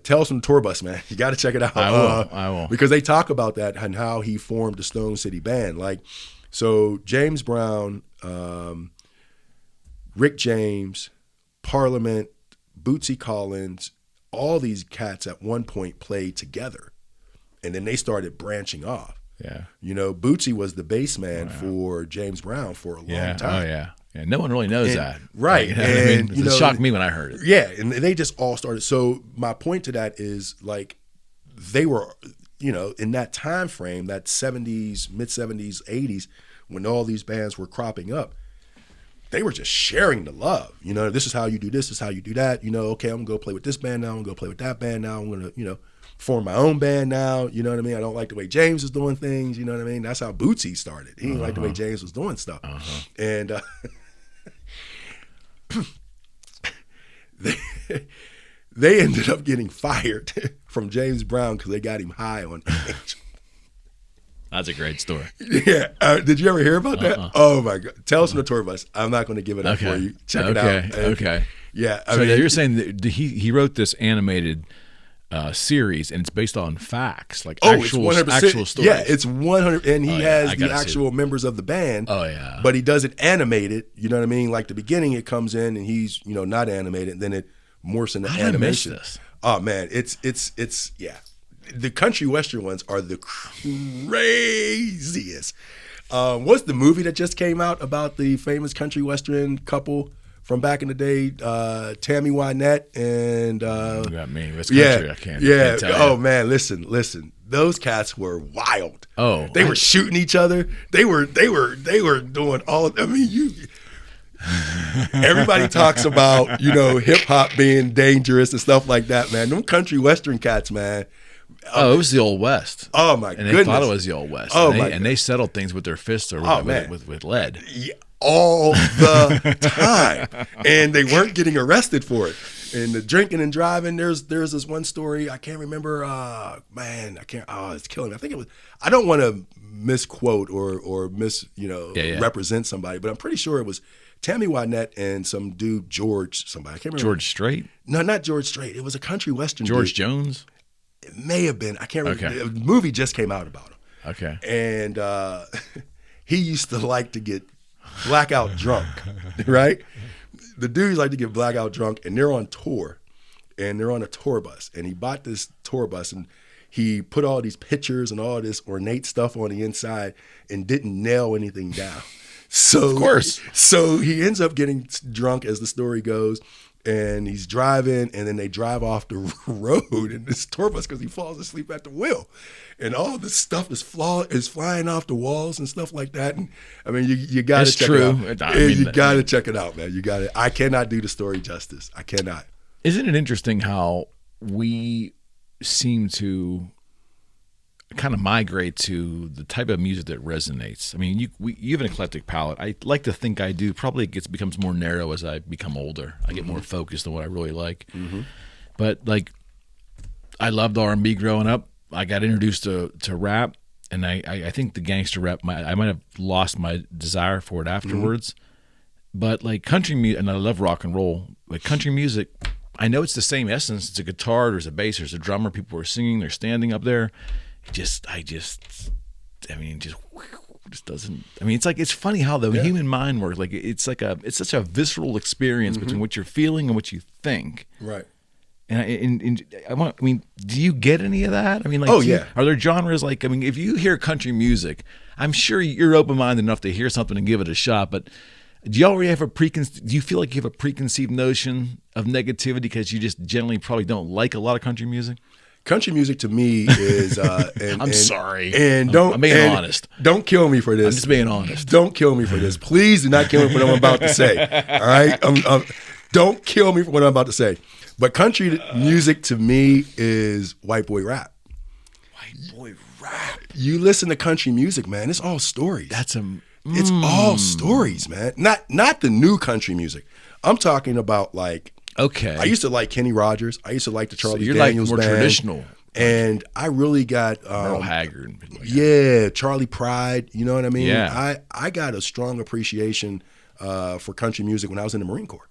Tales from the Tour Bus, man. You got to check it out. I will. Because they talk about that and how he formed the Stone City Band. Like, so James Brown, Rick James, Parliament, Bootsy Collins, all these cats at one point played together, and then they started branching off. Yeah. You know, Bootsy was the bass man for James Brown for a long time. Oh, yeah. Yeah, no one really knows that. Right. Like, and, it shocked me when I heard it. Yeah, and they just all started. So my point to that is, like, they were, you know, in that time frame, that 70s, mid-70s, 80s, when all these bands were cropping up, they were just sharing the love. You know, this is how you do this is how you do that. You know, okay, I'm going to go play with this band now. I'm going to go play with that band now. I'm going to, you know, form my own band now. You know what I mean? I don't like the way James is doing things. You know what I mean? That's how Bootsy started. He didn't like the way James was doing stuff. And they ended up getting fired from James Brown because they got him high on age. That's a great story. Yeah. Did you ever hear about that? Oh, my God. Tell us on the tour bus. I'm not going to give it up for you. Check it out. Okay. Yeah. I mean, you're saying that he wrote this animated series, and it's based on facts, like actual stories. Yeah, it's 100, and he has the actual members of the band. Oh yeah, but he doesn't animate it. You know what I mean? Like the beginning, it comes in and he's, you know, not animated, and then it morphs into animation. I miss this? Oh man, it's yeah. The country western ones are the craziest. What's the movie that just came out about the famous country western couple from back in the day, Tammy Wynette and you got me. It's country. I can't tell oh you. man, listen. Those cats were wild. Oh, they were shooting each other. They were doing all. I mean, everybody talks about, you know, hip hop being dangerous and stuff like that, man. Them country western cats, man. Oh, it was the Old West. Oh my goodness. And they thought it was the Old West. Oh and they settled things with their fists or with lead. Yeah, all the time, and they weren't getting arrested for it. And the drinking and driving, there's this one story I can't remember. Man, I can't. Oh, it's killing me. I think it was. I don't want to misquote or represent somebody, but I'm pretty sure it was Tammy Wynette and some dude George somebody. I can't remember. George Strait? No, not George Strait. It was a country western. George dude. Jones. It may have been. I can't remember. Okay. The movie just came out about him. Okay. And he used to like to get blackout drunk, right? The dudes like to get blackout drunk, and they're on tour, and they're on a tour bus. And he bought this tour bus, and he put all these pictures and all this ornate stuff on the inside and didn't nail anything down. So, of course. So he ends up getting drunk, as the story goes, and he's driving, and then they drive off the road in this tour bus because he falls asleep at the wheel, and all this stuff is flying off the walls and stuff like that. And I mean, you got to check it out. You got to check it out, man. You got it. I cannot do the story justice. I cannot. Isn't it interesting how we seem to kind of migrate to the type of music that resonates? I mean, you have an eclectic palette. I like to think I do. Probably it becomes more narrow as I become older. I get more focused on what I really like. Mm-hmm. But like, I loved R&B growing up. I got introduced to rap, and I think the gangster rap, I might have lost my desire for it afterwards. Mm-hmm. But like country music, and I love rock and roll. Like country music, I know it's the same essence. It's a guitar, there's a bass, there's a drummer. People are singing, they're standing up there. It just doesn't. I mean, it's funny how the human mind works. Like it's such a visceral experience between what you're feeling and what you think. Right. And I mean, do you get any of that? I mean, like, are there genres like? I mean, if you hear country music, I'm sure you're open-minded enough to hear something and give it a shot. But do you already have do you feel like you have a preconceived notion of negativity because you just generally probably don't like a lot of country music? Country music to me is. I'm sorry. And I'm being honest. Don't kill me for this. I'm just being honest. Don't kill me for this. Please do not kill me for what I'm about to say. All right. Don't kill me for what I'm about to say. But country music to me is white boy rap. White boy rap. You listen to country music, man. It's all stories. It's all stories, man. Not the new country music. I'm talking about like. Okay. I used to like Kenny Rogers. I used to like the Charlie you're Daniels like more band. Traditional. And I really got Merle Haggard. Charlie Pride. You know what I mean? Yeah. I got a strong appreciation for country music when I was in the Marine Corps.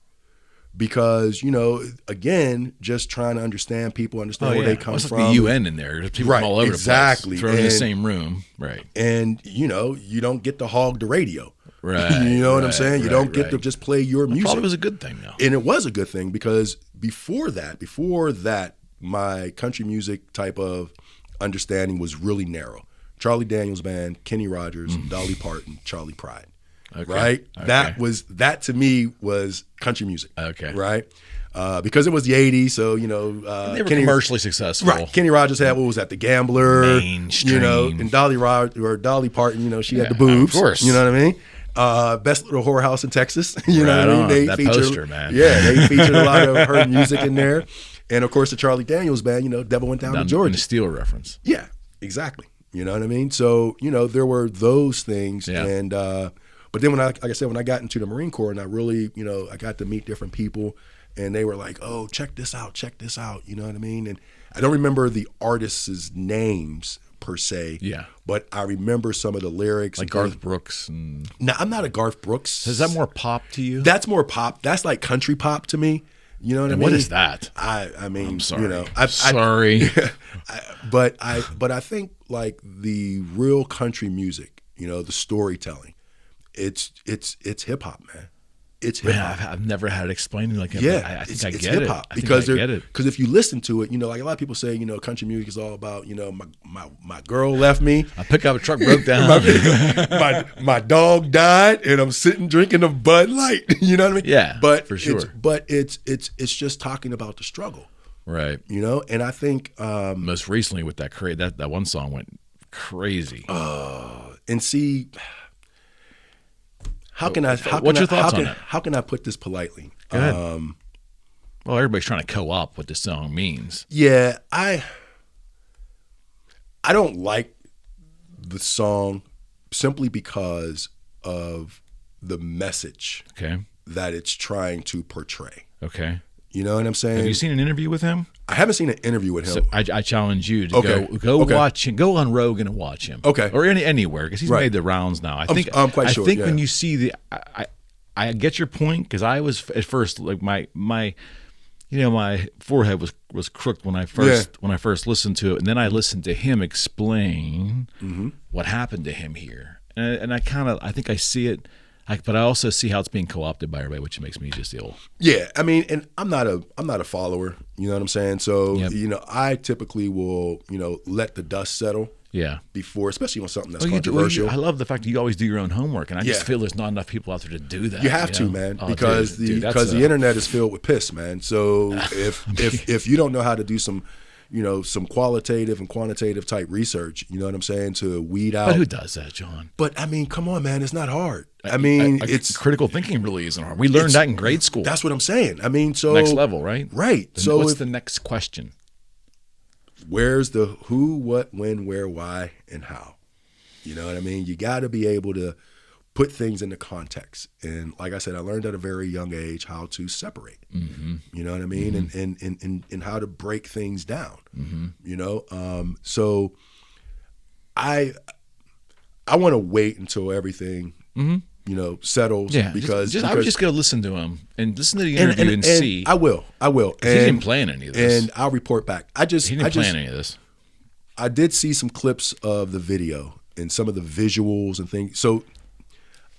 Because, you know, again, just trying to understand people, where they come from. Like the UN in there. There's people from all over the place. Thrown in the same room. Right. And, you know, you don't get to hog the radio. Right. You know what I'm saying? You don't get to just play your music. Probably was a good thing, though. And it was a good thing because before that, my country music type of understanding was really narrow. Charlie Daniels Band, Kenny Rogers, Dolly Parton, Charlie Pride. Okay. Right? Okay. That to me was country music. Okay. Right? Because it was the 80s, so, they were commercially successful. Right. Kenny Rogers had, what was that, The Gambler. Mainstream. And Dolly Parton, she had the boobs. Of course. You know what I mean? Best Little Whorehouse in Texas. You know what I mean? They that featured, poster, man. Yeah, they featured a lot of her music in there. And, of course, the Charlie Daniels Band, Devil Went Down to Georgia. The Steel reference. Yeah, exactly. You know what I mean? So, there were those things. Yeah. And, but then like I said, when I got into the Marine Corps and I really, I got to meet different people and they were like, oh, check this out. You know what I mean? And I don't remember the artists' names per se. Yeah. But I remember some of the lyrics. Like Garth Brooks. No, I'm not a Garth Brooks. Is that more pop to you? That's more pop. That's like country pop to me. You know what I mean? What is that? I mean, I'm sorry. Sorry. But I think like the real country music, the storytelling, it's hip hop, man. It's hip hop. I've never had it explained like it. Yeah, I think I it's get hip hop it. because I get it. Because if you listen to it, like a lot of people say, country music is all about, my girl left me. I pick up a truck broke down. my dog died, and I'm sitting drinking a Bud Light. You know what I mean? Yeah, but for sure. It's just talking about the struggle, right? And I think most recently with that one song went crazy. And see. What's your thoughts on it? How can I put this politely? Go ahead. Well, everybody's trying to co-opt what this song means. Yeah, I don't like the song simply because of the message that it's trying to portray. Okay. You know what I'm saying? Have you seen an interview with him? I haven't seen an interview with him. So I challenge you to go watch him. Go on Rogan and watch him. Okay. Or anywhere because he's made the rounds now. I'm quite sure. I think when you see I get your point because I was at first like my forehead was crooked when I first listened to it, and then I listened to him explain what happened to him here, and I think I see it. But I also see how it's being co-opted by everybody, which makes me just ill. Yeah, I mean, and I'm not a follower. You know what I'm saying? So I typically will let the dust settle. Yeah. Before, especially on something that's controversial. I love the fact that you always do your own homework, and I just feel there's not enough people out there to do that. You have to, man, because the internet is filled with piss, man. So if you don't know how to do some qualitative and quantitative type research, you know what I'm saying, to weed out. But who does that, John? But I mean, come on, man, it's not hard. I mean, it's critical thinking really isn't hard. We learned that in grade school. That's what I'm saying. I mean, so next level, right? Right. So what's the next question? Where's the who, what, when, where, why, and how? You know what I mean? You got to be able to put things into context. And like I said, I learned at a very young age how to separate. You know what I mean? And how to break things down. So I want to wait until everything settles. Yeah, because I would just go listen to him and listen to the interview and see. I will. And he didn't plan any of this, and I'll report back. He didn't plan any of this. I did see some clips of the video and some of the visuals and things. So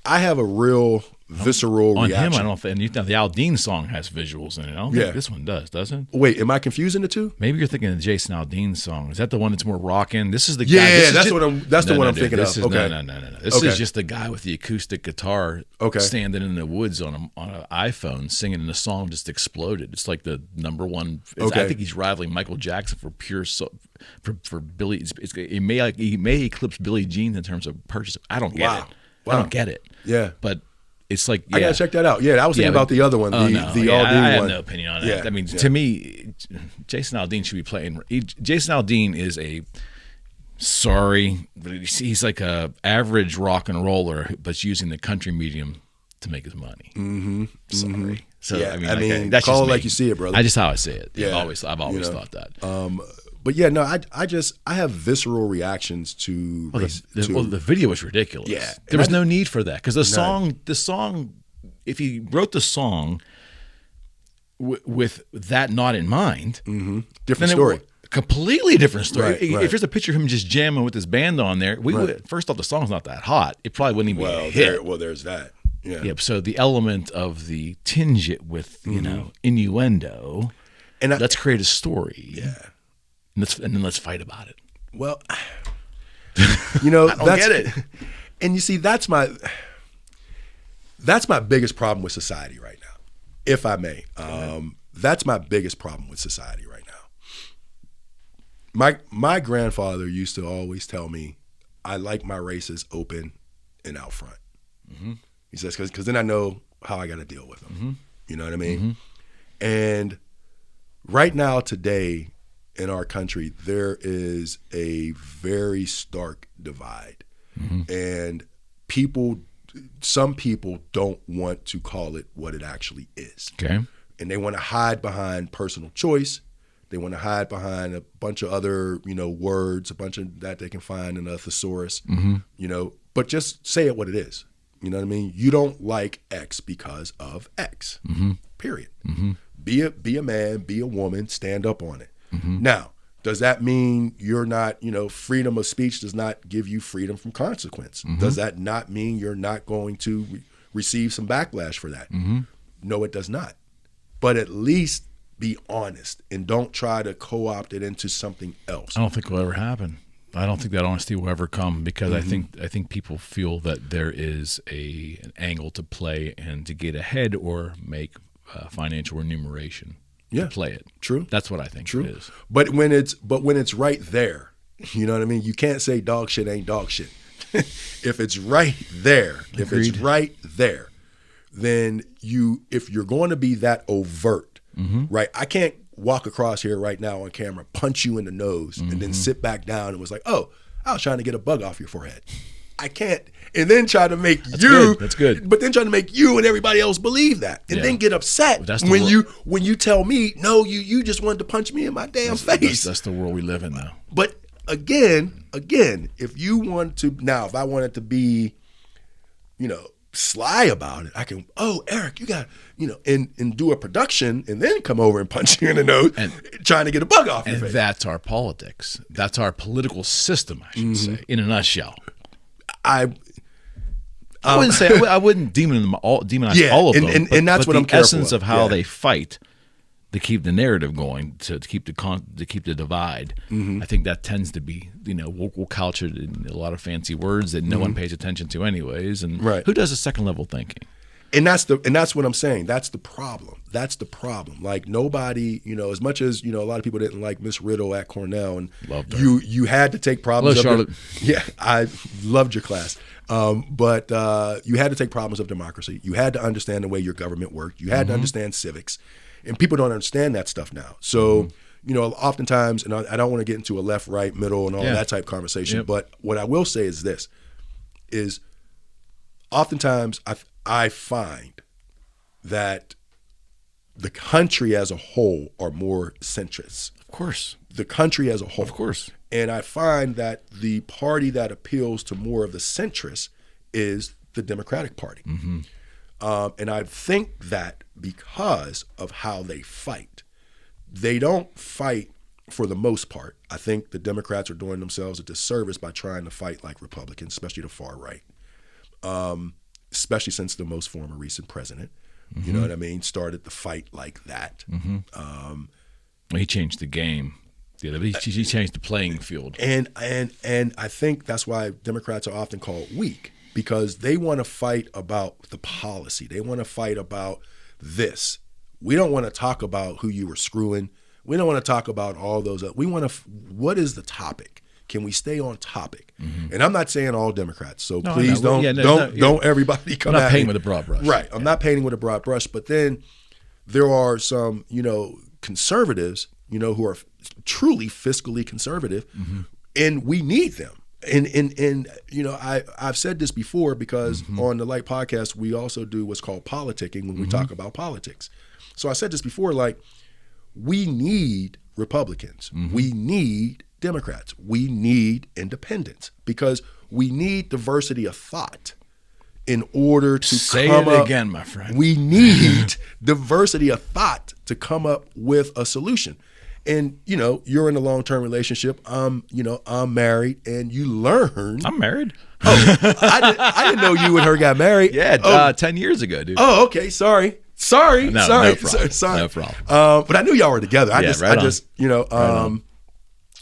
I have a real visceral reaction. On him, I don't think. And the Aldean song has visuals in it. I don't think this one does it? Wait, am I confusing the two? Maybe you're thinking of the Jason Aldean song. Is that the one that's more rocking? This is the guy. Yeah, that's the one I'm thinking of. Okay. No. This is just the guy with the acoustic guitar standing in the woods on an iPhone singing, and the song just exploded. It's like the number one. I think he's rivaling Michael Jackson for for Billy. He may eclipse Billie Jean in terms of purchase. I don't get it. Wow. I don't get it. Yeah. It's It's like, I gotta check that out. Yeah, I was thinking about the other one, the Aldean one. I have no opinion on that. Yeah, I mean, to me, Jason Aldean should be playing. Jason Aldean is but he's like a average rock and roller, but using the country medium to make his money. Mm-hmm. Sorry. Mm-hmm. So yeah, I mean, that's call it like you see it, brother. That's just how I see it. Yeah, I've always thought that. But yeah, no, I have visceral reactions to. The video was ridiculous. Yeah, there was no need for that because the song, if he wrote the song with that not in mind, different story. Completely different story. Right. If there's a picture of him just jamming with his band on there, we would first off the song's not that hot. It probably wouldn't even be a hit. There's that. Yeah. Yep. So the element of the tinge it with innuendo, and let's create a story. Yeah. And then let's fight about it. Well, You know, I don't get it. And you see, that's my biggest problem with society right now, if I may. That's my biggest problem with society right now. My grandfather used to always tell me, I like my races open and out front. Mm-hmm. He says, because then I know how I got to deal with them. Mm-hmm. You know what I mean? Mm-hmm. And right now, today, in our country, there is a very stark divide. Mm-hmm. And some people don't want to call it what it actually is. Okay. And they want to hide behind personal choice. They want to hide behind a bunch of other, words, a bunch of that they can find in a thesaurus, mm-hmm. But just say it what it is. You know what I mean? You don't like X because of X, mm-hmm. period. Mm-hmm. Be a man, be a woman, stand up on it. Mm-hmm. Now, does that mean you're not, freedom of speech does not give you freedom from consequence? Mm-hmm. Does that not mean you're not going to receive some backlash for that? Mm-hmm. No, it does not. But at least be honest and don't try to co-opt it into something else. I don't think it will ever happen. I don't think that honesty will ever come because mm-hmm. I think people feel that there is an angle to play and to get ahead or make financial remuneration. To play it. True. That's what I think it is. But when it's right there, you know what I mean? You can't say dog shit ain't dog shit. If it's right there, then if you're going to be that overt, mm-hmm. right? I can't walk across here right now on camera, punch you in the nose, mm-hmm. and then sit back down and was like, oh, I was trying to get a bug off your forehead. I can't. And then try to make That's good. But then try to make you and everybody else believe that. And then get upset when you tell me, no, you just wanted to punch me in my damn face. That's the world we live in now. But again, if you want to, now if I wanted to be, sly about it, I can, Eric, you got, and do a production and then come over and punch you in the nose and trying to get a bug off your face. And that's our politics. That's our political system, I should mm-hmm. say, in a nutshell. I wouldn't say I wouldn't demonize all of them, and that's what I'm careful the essence of how they fight to keep the narrative going, to keep the divide. Mm-hmm. I think that tends to be we'll couch it in a lot of fancy words that no mm-hmm. one pays attention to anyways. And who does the second level thinking? And that's what I'm saying. That's the problem. Like nobody, as much as a lot of people didn't like Miss Riddle at Cornell, and loved her. You had to take problems. Hello, Charlotte. Yeah, I loved your class. But you had to take problems of democracy. You had to understand the way your government worked. You had mm-hmm. to understand civics, and people don't understand that stuff now. So mm-hmm. Oftentimes, and I don't want to get into a left, right, middle, and all that type of conversation. Yep. But what I will say is this: is oftentimes I find that the country as a whole are more centrist. Of course. The country as a whole. Of course. And I find that the party that appeals to more of the centrists is the Democratic Party. Mm-hmm. And I think that because of how they fight, they don't fight for the most part. I think the Democrats are doing themselves a disservice by trying to fight like Republicans, especially the far right. Especially since the most former recent president, mm-hmm. you know what I mean, started the fight like that. Mm-hmm. Well, he changed the game. He changed the playing field. And I think that's why Democrats are often called weak, because they want to fight about the policy. They want to fight about this. We don't want to talk about who you were screwing. We don't want to talk about all those. We want to, what is the topic? Can we stay on topic? Mm-hmm. And I'm not saying all Democrats, so please don't everybody come at me. I'm not painting with a broad brush. Right. I'm not painting with a broad brush. But then there are some, conservatives, who are truly fiscally conservative, mm-hmm. and we need them. And I've said this before because mm-hmm. on the Light podcast, we also do what's called politicking when we mm-hmm. talk about politics. So I said this before, like, we need Republicans. Mm-hmm. We need Democrats. We need independents, because we need diversity of thought in order to say it again, my friend. We need diversity of thought to come up with a solution. And you're in a long-term relationship. I'm married, and you learn. I'm married. Oh, I didn't know you and her got married. Yeah, 10 years ago, dude. Oh, okay. Sorry. No problem. No problem. But I knew y'all were together.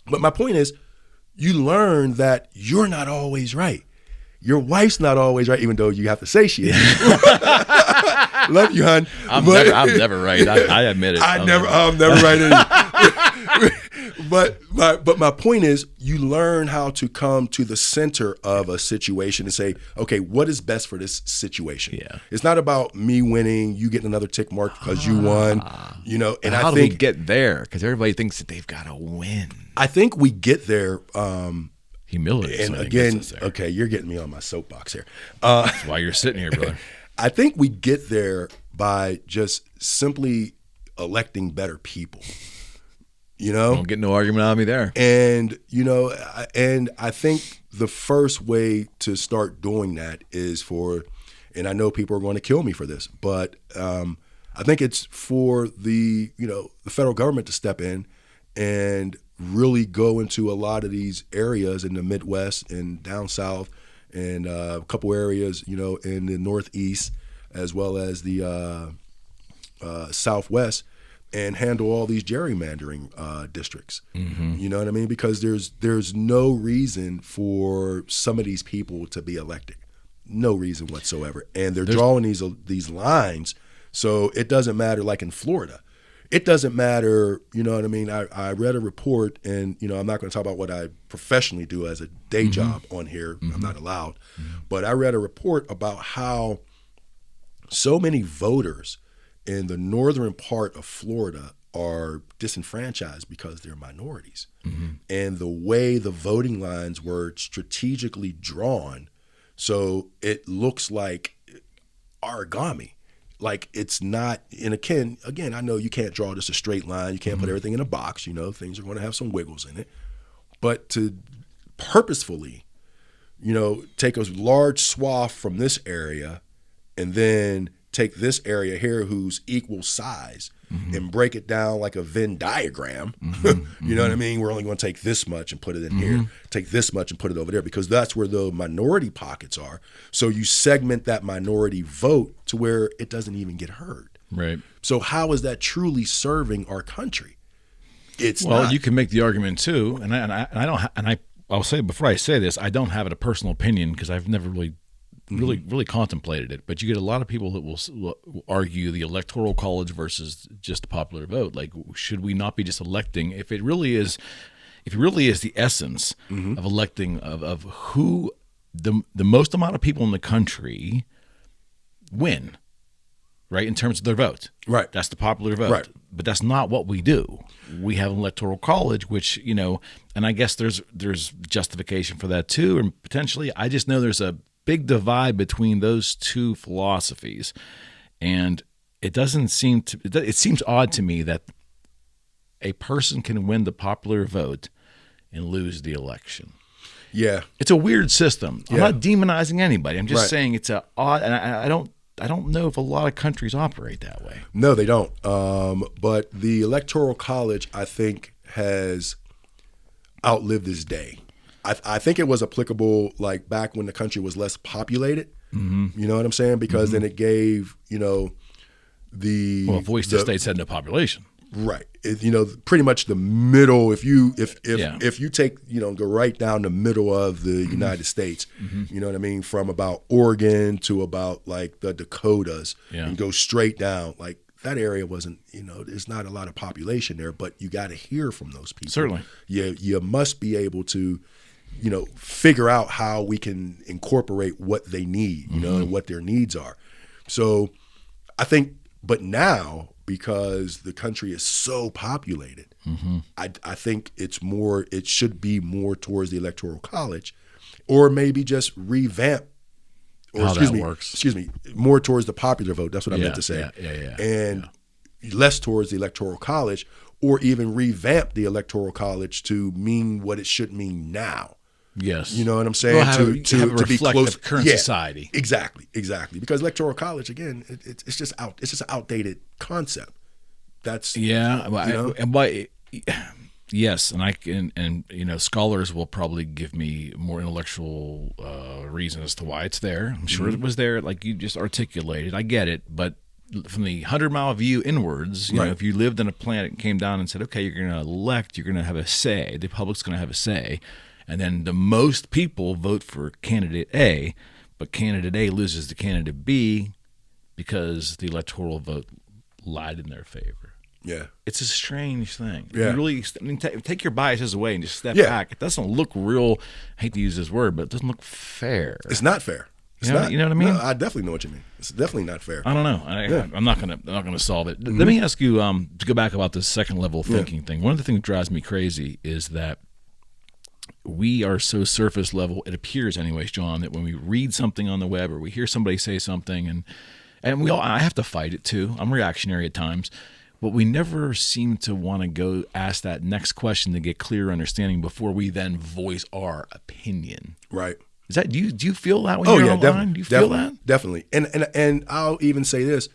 But my point is, you learn that you're not always right. Your wife's not always right, even though you have to say she is. Love you, hon. I'm never right. I admit it. I'm never right either. But my point is, you learn how to come to the center of a situation and say, okay, what is best for this situation? Yeah. It's not about me winning, you getting another tick mark because you won. And how do we get there? Because everybody thinks that they've got to win. I think we get there. Humility. And again, okay, you're getting me on my soapbox here. That's why you're sitting here, brother. I think we get there by just simply electing better people. Don't get no argument out of me there. And I think the first way to start doing that is and I know people are going to kill me for this, but I think it's for the federal government to step in and really go into a lot of these areas in the Midwest and down south and a couple areas, in the Northeast as well as the Southwest, and handle all these gerrymandering districts. Mm-hmm. You know what I mean? Because there's no reason for some of these people to be elected. No reason whatsoever. And they're drawing these lines, so it doesn't matter, like in Florida. It doesn't matter, you know what I mean? I read a report, and I'm not going to talk about what I professionally do as a day job on here. I'm not allowed. But I read a report about how so many voters in the northern part of Florida are disenfranchised because they're minorities. And the way the voting lines were strategically drawn, so it looks like origami. Like it's not, and again, I know you can't draw just a straight line. You can't put everything in a box. Things are going to have some wiggles in it. But to purposefully, take a large swath from this area and then take this area here who's equal size and break it down like a Venn diagram. You know what I mean? We're only going to take this much and put it in here, take this much and put it over there, because that's where the minority pockets are. So you segment that minority vote to where it doesn't even get heard. Right. So how is that truly serving our country? It's well, not. You can make the argument too, and I'll say before I say this, I don't have a personal opinion because I've never really contemplated it, but you get a lot of people that will argue the electoral college versus just the popular vote. Like, should we not be just electing? If it really is the essence of electing of who the most amount of people in the country win, right, in terms of their vote. Right. That's the popular vote. Right. But that's not what we do. We have an electoral college, which, and I guess there's justification for that too, and potentially, I just know there's a big divide between those two philosophies, and it seems odd to me that a person can win the popular vote and lose the election. Yeah, it's a weird system. Yeah. I'm not demonizing anybody. I'm just Right. saying it's a odd, and I don't know if a lot of countries operate that way. No, they don't. But the electoral college, I think, has outlived its day. I think it was applicable like back when the country was less populated. You know what I'm saying? Because then it gave, the Well, voice to states had no population. Right. Pretty much the middle. If you take, go right down the middle of the United States, you know what I mean, from about Oregon to about like the Dakotas, and go straight down, like that area wasn't, there's not a lot of population there, but you got to hear from those people. Certainly. You must be able to, figure out how we can incorporate what they need, and what their needs are. So I think, but now, because the country is so populated, I think it should be more towards the electoral college, or maybe just revamp, or excuse me, more towards the popular vote. That's what I meant to say. And less towards the electoral college, or even revamp the electoral college to mean what it should mean now. Yes. You know what I'm saying? Well, to be close to current society. Exactly. Because electoral college, again, it's just an outdated concept. That's yes, and scholars will probably give me more intellectual reason as to why it's there. I'm sure it was there, like you just articulated. I get it, but from the 100-mile view inwards, if you lived on a planet and came down and said, okay, you're going to elect, you're going to have a say, the public's going to have a say, And then the most people vote for candidate A, but candidate A loses to candidate B because the electoral vote lied in their favor. Yeah. It's a strange thing. Yeah. You really, take your biases away and just step back. It doesn't look real, I hate to use this word, but it doesn't look fair. It's not fair. You know what I mean? No, I definitely know what you mean. It's definitely not fair. I don't know. I'm not gonna solve it. Let me ask you to go back about this second level thinking thing. One of the things that drives me crazy is that we are so surface level. It appears, anyways, John, that when we read something on the web or we hear somebody say something, and I have to fight it too. I'm reactionary at times, but we never seem to want to go ask that next question to get clear understanding before we then voice our opinion. Right. Is that do you feel that when you're online? Do you feel that? Definitely. And I'll even say this.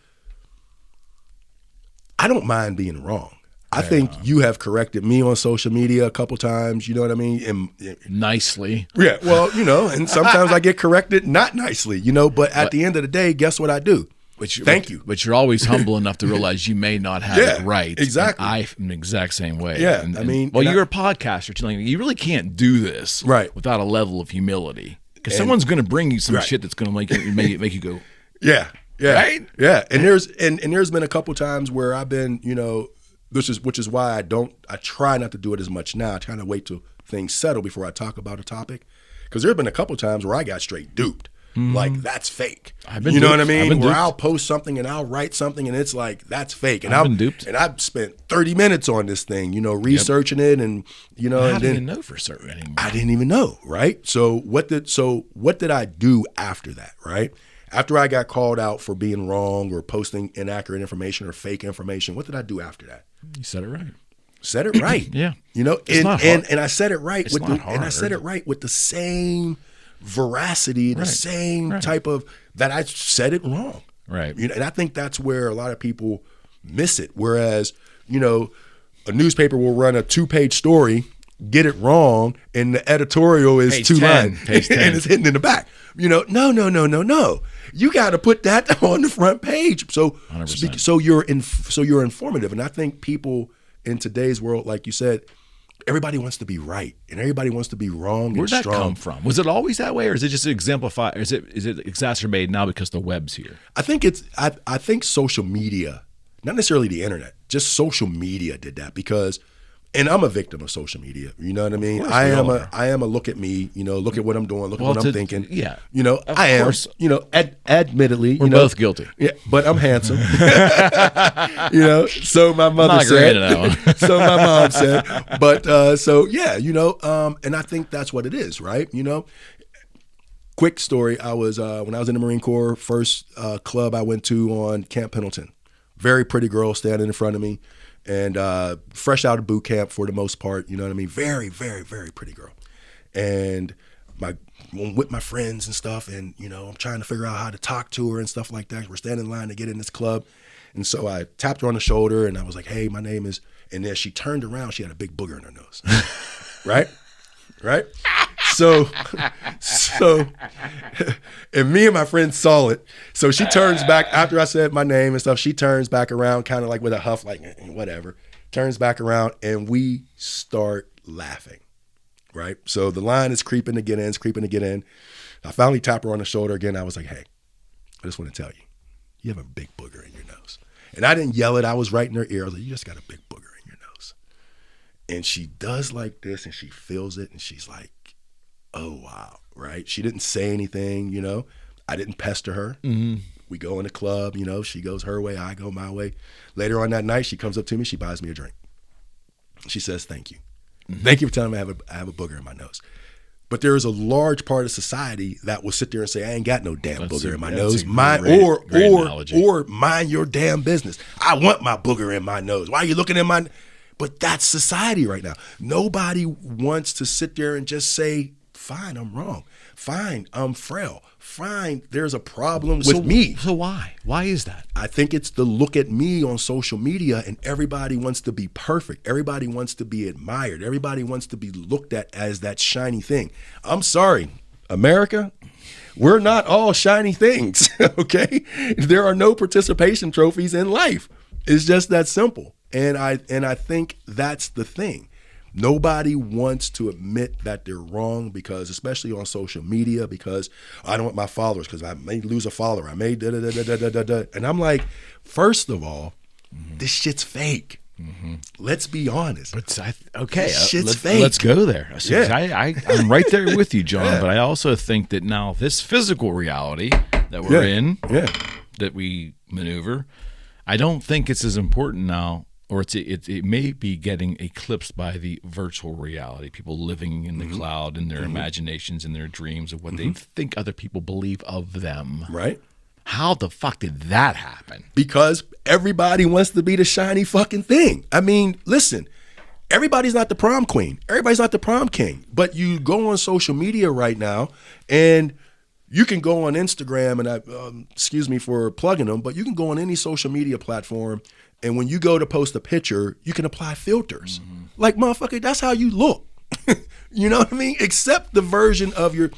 I don't mind being wrong. I think you have corrected me on social media a couple times, you know what I mean? And nicely. Yeah, well, and sometimes I get corrected not nicely, but at the end of the day, guess what I do? Thank you. But you're always humble enough to realize you may not have it right. Exactly. I'm the exact same way. Yeah, you're a podcaster. You really can't do this without a level of humility. Because someone's going to bring you some shit that's going to make you go, yeah, right, yeah. And there's been a couple times where I've been, which is why I try not to do it as much now. I try to wait till things settle before I talk about a topic. Because there have been a couple times where I got straight duped. Like, that's fake. You know what I mean? Where duped. I'll post something and I'll write something and it's like, that's fake. And I've been duped. And I've spent 30 minutes on this thing, researching it and, How do you know for certain anymore? I didn't even know, right? So what did I do after that, right? After I got called out for being wrong or posting inaccurate information or fake information, what did I do after that? You said it right. Said it right. Yeah. It's not hard. And I said it right I said it right with the same veracity, the same type of that I said it wrong. Right. And I think that's where a lot of people miss it. Whereas, a newspaper will run a 2-page story, get it wrong, and the editorial is page 2 10, lines page 10. and it's hidden in the back. No. You got to put that on the front page. So 100%. so you're informative. And I think people in today's world, like you said, everybody wants to be right and everybody wants to be wrong. Where'd that come from? Was it always that way, or is it just exemplified? Is it exacerbated now because the web's here? I think I think social media, not necessarily the internet, just social media did that because, and I'm a victim of social media. You know what I mean? I am a look at me. Look at what I'm doing. Look at what I'm thinking. Yeah. I am. Admittedly, we're both guilty. Yeah, but I'm handsome. So my mother said. So my mom said. But and I think that's what it is, right? Quick story. I was when I was in the Marine Corps, first club I went to on Camp Pendleton. Very pretty girl standing in front of me. And fresh out of boot camp for the most part, you know what I mean? Very, very, very pretty girl. And I'm with my friends and stuff, and, I'm trying to figure out how to talk to her and stuff like that. We're standing in line to get in this club. And so I tapped her on the shoulder, and I was like, hey, my name is, and then she turned around, she had a big booger in her nose. Right? So, and me and my friend saw it. So she turns back after I said my name and stuff. She turns back around, kind of like with a huff, like whatever. Turns back around, and we start laughing. Right. So the line is creeping to get in. I finally tap her on the shoulder again. I was like, hey, I just want to tell you, you have a big booger in your nose. And I didn't yell it. I was right in her ear. I was like, you just got a big booger in your nose. And she does like this, and she feels it, and she's like, oh, wow, right? She didn't say anything, I didn't pester her. Mm-hmm. We go in the club, she goes her way, I go my way. Later on that night, she comes up to me, she buys me a drink. She says, thank you. Mm-hmm. Thank you for telling me I have a booger in my nose. But there is a large part of society that will sit there and say, I ain't got no damn booger in my nose. Or mind your damn business. I want my booger in my nose. Why are you looking at my... But that's society right now. Nobody wants to sit there and just say, fine, I'm wrong. Fine, I'm frail. Fine, there's a problem with me. So why? Why is that? I think it's the look at me on social media, and everybody wants to be perfect. Everybody wants to be admired. Everybody wants to be looked at as that shiny thing. I'm sorry, America, we're not all shiny things, okay? There are no participation trophies in life. It's just that simple. And I think that's the thing. Nobody wants to admit that they're wrong because, especially on social media, because I don't want my followers because I may lose a follower. I may da-da-da-da-da-da-da. And I'm like, first of all, this shit's fake. Let's be honest. But okay, this shit's fake. Let's go there. I'm right there with you, John. Yeah. But I also think that now this physical reality that we're in, that we maneuver, I don't think it's as important now, or it may be getting eclipsed by the virtual reality. People living in the cloud in their imaginations and their dreams of what they think other people believe of them. Right. How the fuck did that happen? Because everybody wants to be the shiny fucking thing. I mean, listen, everybody's not the prom queen. Everybody's not the prom king. But you go on social media right now, and you can go on Instagram, and excuse me for plugging them, but you can go on any social media platform, and when you go to post a picture, you can apply filters. Like, motherfucker, that's how you look. You know what I mean? Except the version of your...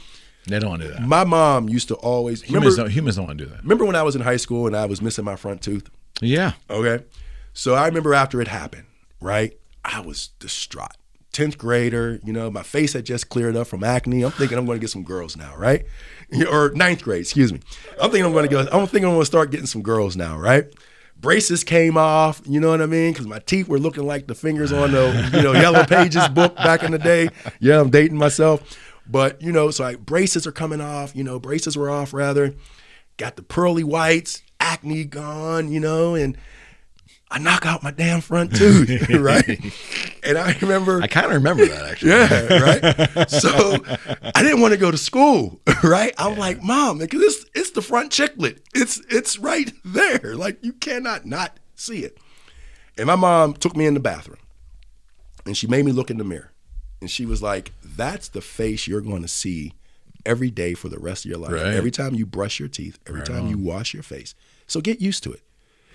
They don't want to do that. My mom used to always... Humans don't want to do that. Remember when I was in high school and I was missing my front tooth? Yeah. Okay. So I remember after it happened, right? I was distraught. 10th grader, my face had just cleared up from acne. I'm thinking I'm going to get some girls now, right? Or 9th grade, excuse me. I'm thinking I'm going to start getting some girls now, right? Braces came off, you know what I mean? Because my teeth were looking like the fingers on the, Yellow Pages book back in the day. Yeah, I'm dating myself. But, so braces are coming off, braces were off rather. Got the pearly whites, acne gone, and I knock out my damn front tooth, right? And I remember. I kind of remember that, actually. Yeah, right? So I didn't want to go to school, right? I'm like, Mom, because it's the front chiclet. It's right there. Like, you cannot not see it. And my mom took me in the bathroom, and she made me look in the mirror. And she was like, that's the face you're going to see every day for the rest of your life. Right. Every time you brush your teeth, every time you wash your face. So get used to it.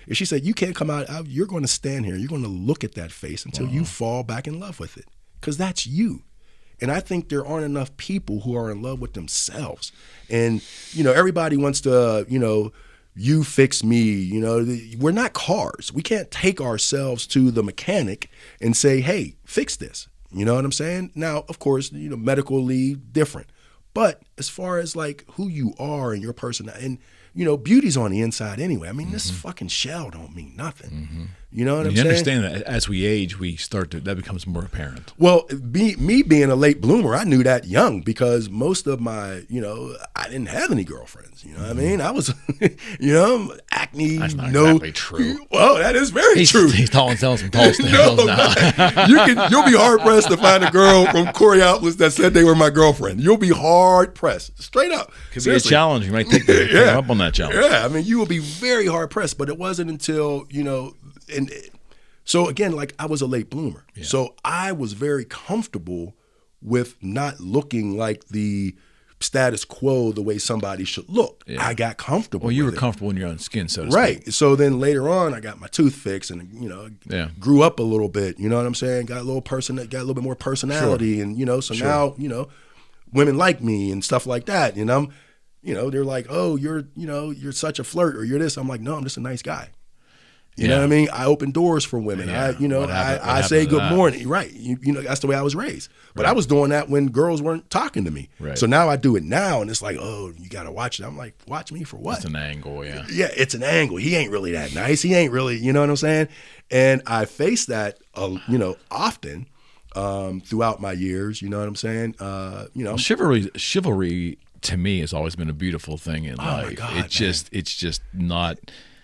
And she said, you can't come out. You're going to stand here. You're going to look at that face until you fall back in love with it. Because that's you. And I think there aren't enough people who are in love with themselves. And, everybody wants to, you fix me. We're not cars. We can't take ourselves to the mechanic and say, hey, fix this. You know what I'm saying? Now, of course, medically different. But as far as like who you are and your person, and, beauty's on the inside anyway. I mean, this fucking shell don't mean nothing. You know what I'm saying? You understand that as we age, that becomes more apparent. Well, me being a late bloomer, I knew that young because most of my, I didn't have any girlfriends. You know what I mean? I was, acne. That's not exactly true. Well, that is very true. He's telling some tall tales now. You'll be hard pressed to find a girl from Corey Outlets that said they were my girlfriend. You'll be hard pressed, straight up. Could be a challenge. You might take them up on that challenge. Yeah, I mean, you will be very hard pressed. But it wasn't until so again, like I was a late bloomer, so I was very comfortable with not looking like the status quo the way somebody should look. Yeah. I got comfortable. Well, you were comfortable in your own skin, so to speak. Right. So then later on, I got my tooth fixed, and grew up a little bit. You know what I'm saying? Got a little bit more personality, sure. And so now women like me and stuff like that. And I'm, they're like, oh, you're such a flirt, or you're this. I'm like, no, I'm just a nice guy. You know what I mean? I open doors for women. Yeah. I say good morning. Right. That's the way I was raised. But I was doing that when girls weren't talking to me. Right. So now I do it now, and it's like, oh, you got to watch it. I'm like, watch me for what? It's an angle, yeah. Yeah, it's an angle. He ain't really that nice. He ain't really, you know what I'm saying? And I face that, often throughout my years. You know what I'm saying? Chivalry to me has always been a beautiful thing in life. My God, it's just not.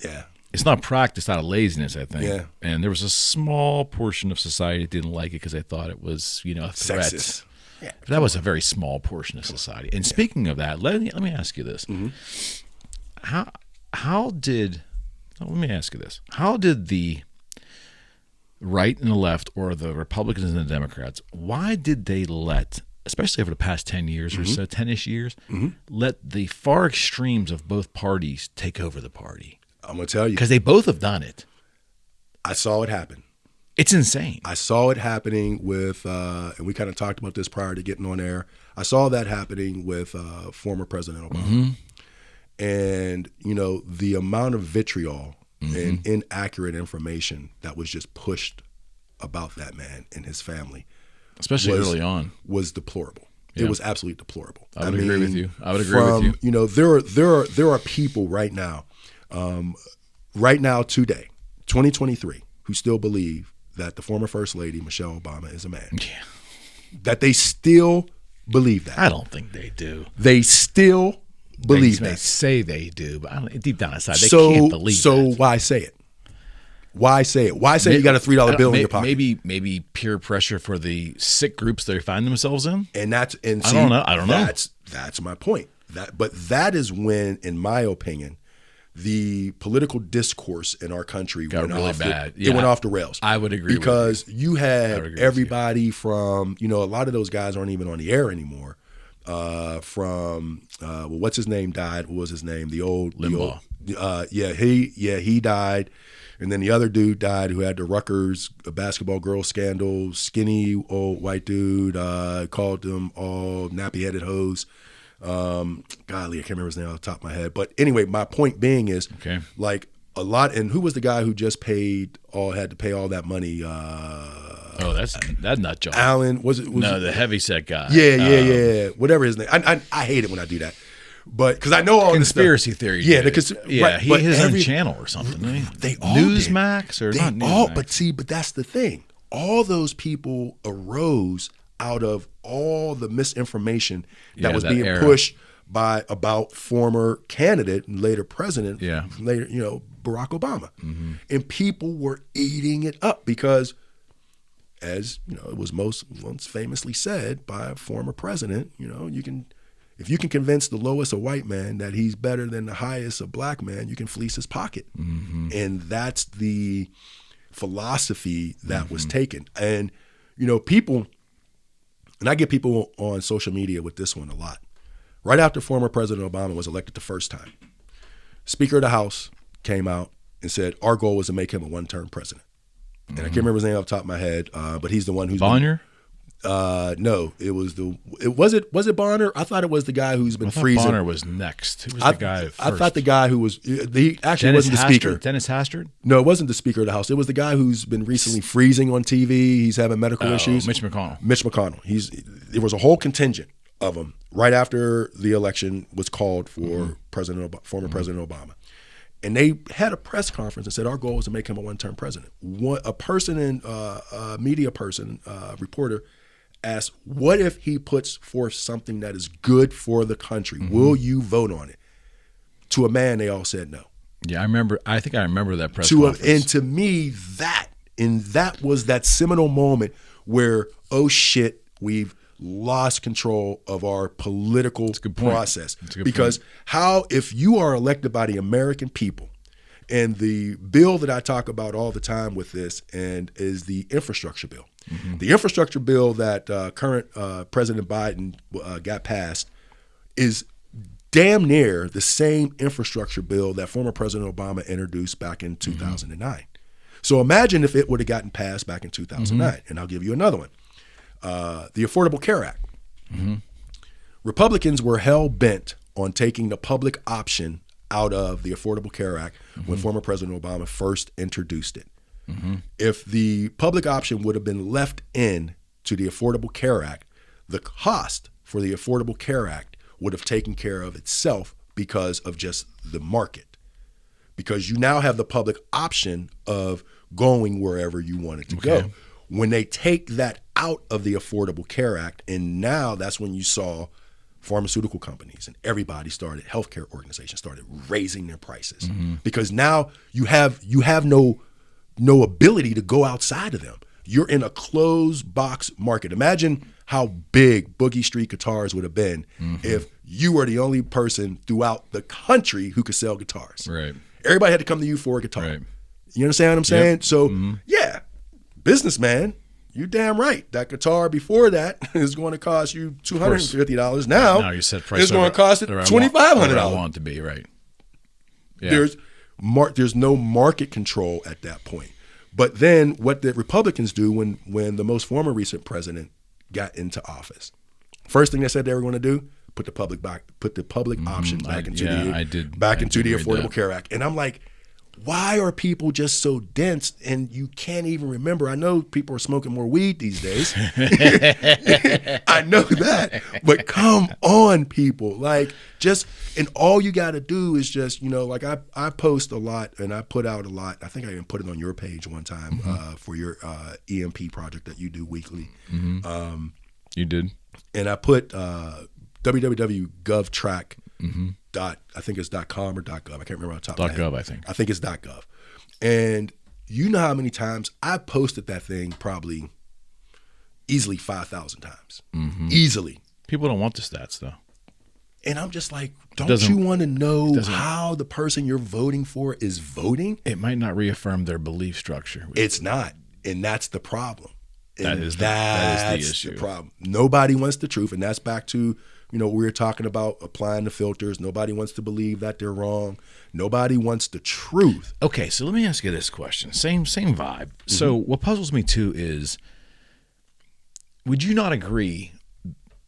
Yeah. It's not practiced out of laziness, I think. Yeah. And there was a small portion of society that didn't like it because they thought it was, a threat. Sexist. Yeah. But that was a very small portion of society. And speaking of that, let me ask you this. How did the right and the left, or the Republicans and the Democrats, why did they let, especially over the past 10 years or so, 10-ish years, let the far extremes of both parties take over the party? I'm going to tell you. Because they both have done it. I saw it happen. It's insane. I saw it happening with, and we kind of talked about this prior to getting on air. I saw that happening with former President Obama. And, the amount of vitriol and inaccurate information that was just pushed about that man and his family especially early on, was deplorable. Yeah. It was absolutely deplorable. I would agree with you. I would agree with you. You know, there are people right now today, 2023, who still believe that the former First Lady Michelle Obama is a man. Yeah. That they still believe that. I don't think they do. They still believe that. They say they do, but deep down inside, they can't believe that. So why say it? Why say it? Why say you got a $3 bill in your pocket? Maybe peer pressure for the sick groups they find themselves in. I don't know. That's my point. But that is when, in my opinion, the political discourse in our country got really bad. It went off the rails. I would agree because with you. You had everybody from, you know, a lot of those guys aren't even on the air anymore. What's his name died? What was his name? The old Limbaugh. He died. And then the other dude died who had the Rutgers basketball girl scandal, skinny old white dude, called them all nappy-headed hoes. Golly, I can't remember his name off the top of my head. But anyway, my point being is, like a lot, and who was the guy who just had to pay all that money? That's nut job. Alan, was it? The heavyset guy. Yeah. Whatever his name. I hate it when I do that. But because I know all conspiracy theory. Yeah, he has his own channel or something. They all Newsmax or not Newsmax. But that's the thing. All those people arose out of all the misinformation that was being pushed about former candidate and later president, Barack Obama. Mm-hmm. And people were eating it up because, as you know, it was once famously said by a former president, you know, if you can convince the lowest a white man that he's better than the highest a black man, you can fleece his pocket. Mm-hmm. And that's the philosophy that was taken. And, you know, people, and I get people on social media with this one a lot. Right after former President Obama was elected the first time, Speaker of the House came out and said, our goal was to make him a one-term president. And I can't remember his name off the top of my head, but he's the one who's Bonner? No, it was was it Bonner? I thought it was the guy who's been freezing. Bonner was next. Who was the guy first? I thought the guy who was he actually wasn't the speaker. Dennis Hastert? No, it wasn't the Speaker of the House. It was the guy who's been recently freezing on TV. He's having medical issues. Mitch McConnell. There was a whole contingent of them right after the election was called for former President Obama. And they had a press conference and said, our goal is to make him a one-term president. A media person, reporter, asked, what if he puts forth something that is good for the country? Mm-hmm. Will you vote on it? To a man, they all said no. Yeah, I think I remember that press conference. And to me, that was that seminal moment where, oh shit, we've lost control of our political process. Because if you are elected by the American people, and the bill that I talk about all the time with this and is the infrastructure bill. Mm-hmm. The infrastructure bill that current President Biden got passed is damn near the same infrastructure bill that former President Obama introduced back in 2009. So imagine if it would have gotten passed back in 2009. And I'll give you another one. The Affordable Care Act. Mm-hmm. Republicans were hell-bent on taking the public option out of the Affordable Care Act when former President Obama first introduced it. Mm-hmm. If the public option would have been left in to the Affordable Care Act, the cost for the Affordable Care Act would have taken care of itself because of just the market. Because you now have the public option of going wherever you want it to go. When they take that out of the Affordable Care Act, and now that's when you saw pharmaceutical companies and healthcare organizations started raising their prices because now you have no ability to go outside of them. You're in a closed box market. Imagine how big Boogie Street guitars would have been if you were the only person throughout the country who could sell guitars. Right. Everybody had to come to you for a guitar. Right. You understand what I'm saying? Yep. So yeah, businessman, you're damn right. That guitar before that is going to cost you $250. Now you set price it's going to cost it $2,500. I want it to be right. Yeah. There's no market control at that point. But then what the Republicans do when the most former recent president got into office, first thing they said they were going to do, put the public option back into the Affordable Care Act. And I'm like, why are people just so dense and you can't even remember? I know people are smoking more weed these days. I know that. But come on, people. Like, just, and all you got to do is just, you know, like I post a lot and I put out a lot. I think I even put it on your page one time for your EMP project that you do weekly. You did. And I put www.govtrack. I think it's .com or .gov. I can't remember on top of my head. .gov, I think. I think it's .gov. And you know how many times I posted that thing? Probably easily 5,000 times. Easily. People don't want the stats, though. And I'm just like, don't you want to know how the person you're voting for is voting? It might not reaffirm their belief structure. It's not. And that's the problem. That is the issue. The problem. Nobody wants the truth. And that's back to, you know, we were talking about applying the filters. Nobody wants to believe that they're wrong. Nobody wants the truth. Okay, so let me ask you this question. Same vibe. So what puzzles me too is, would you not agree,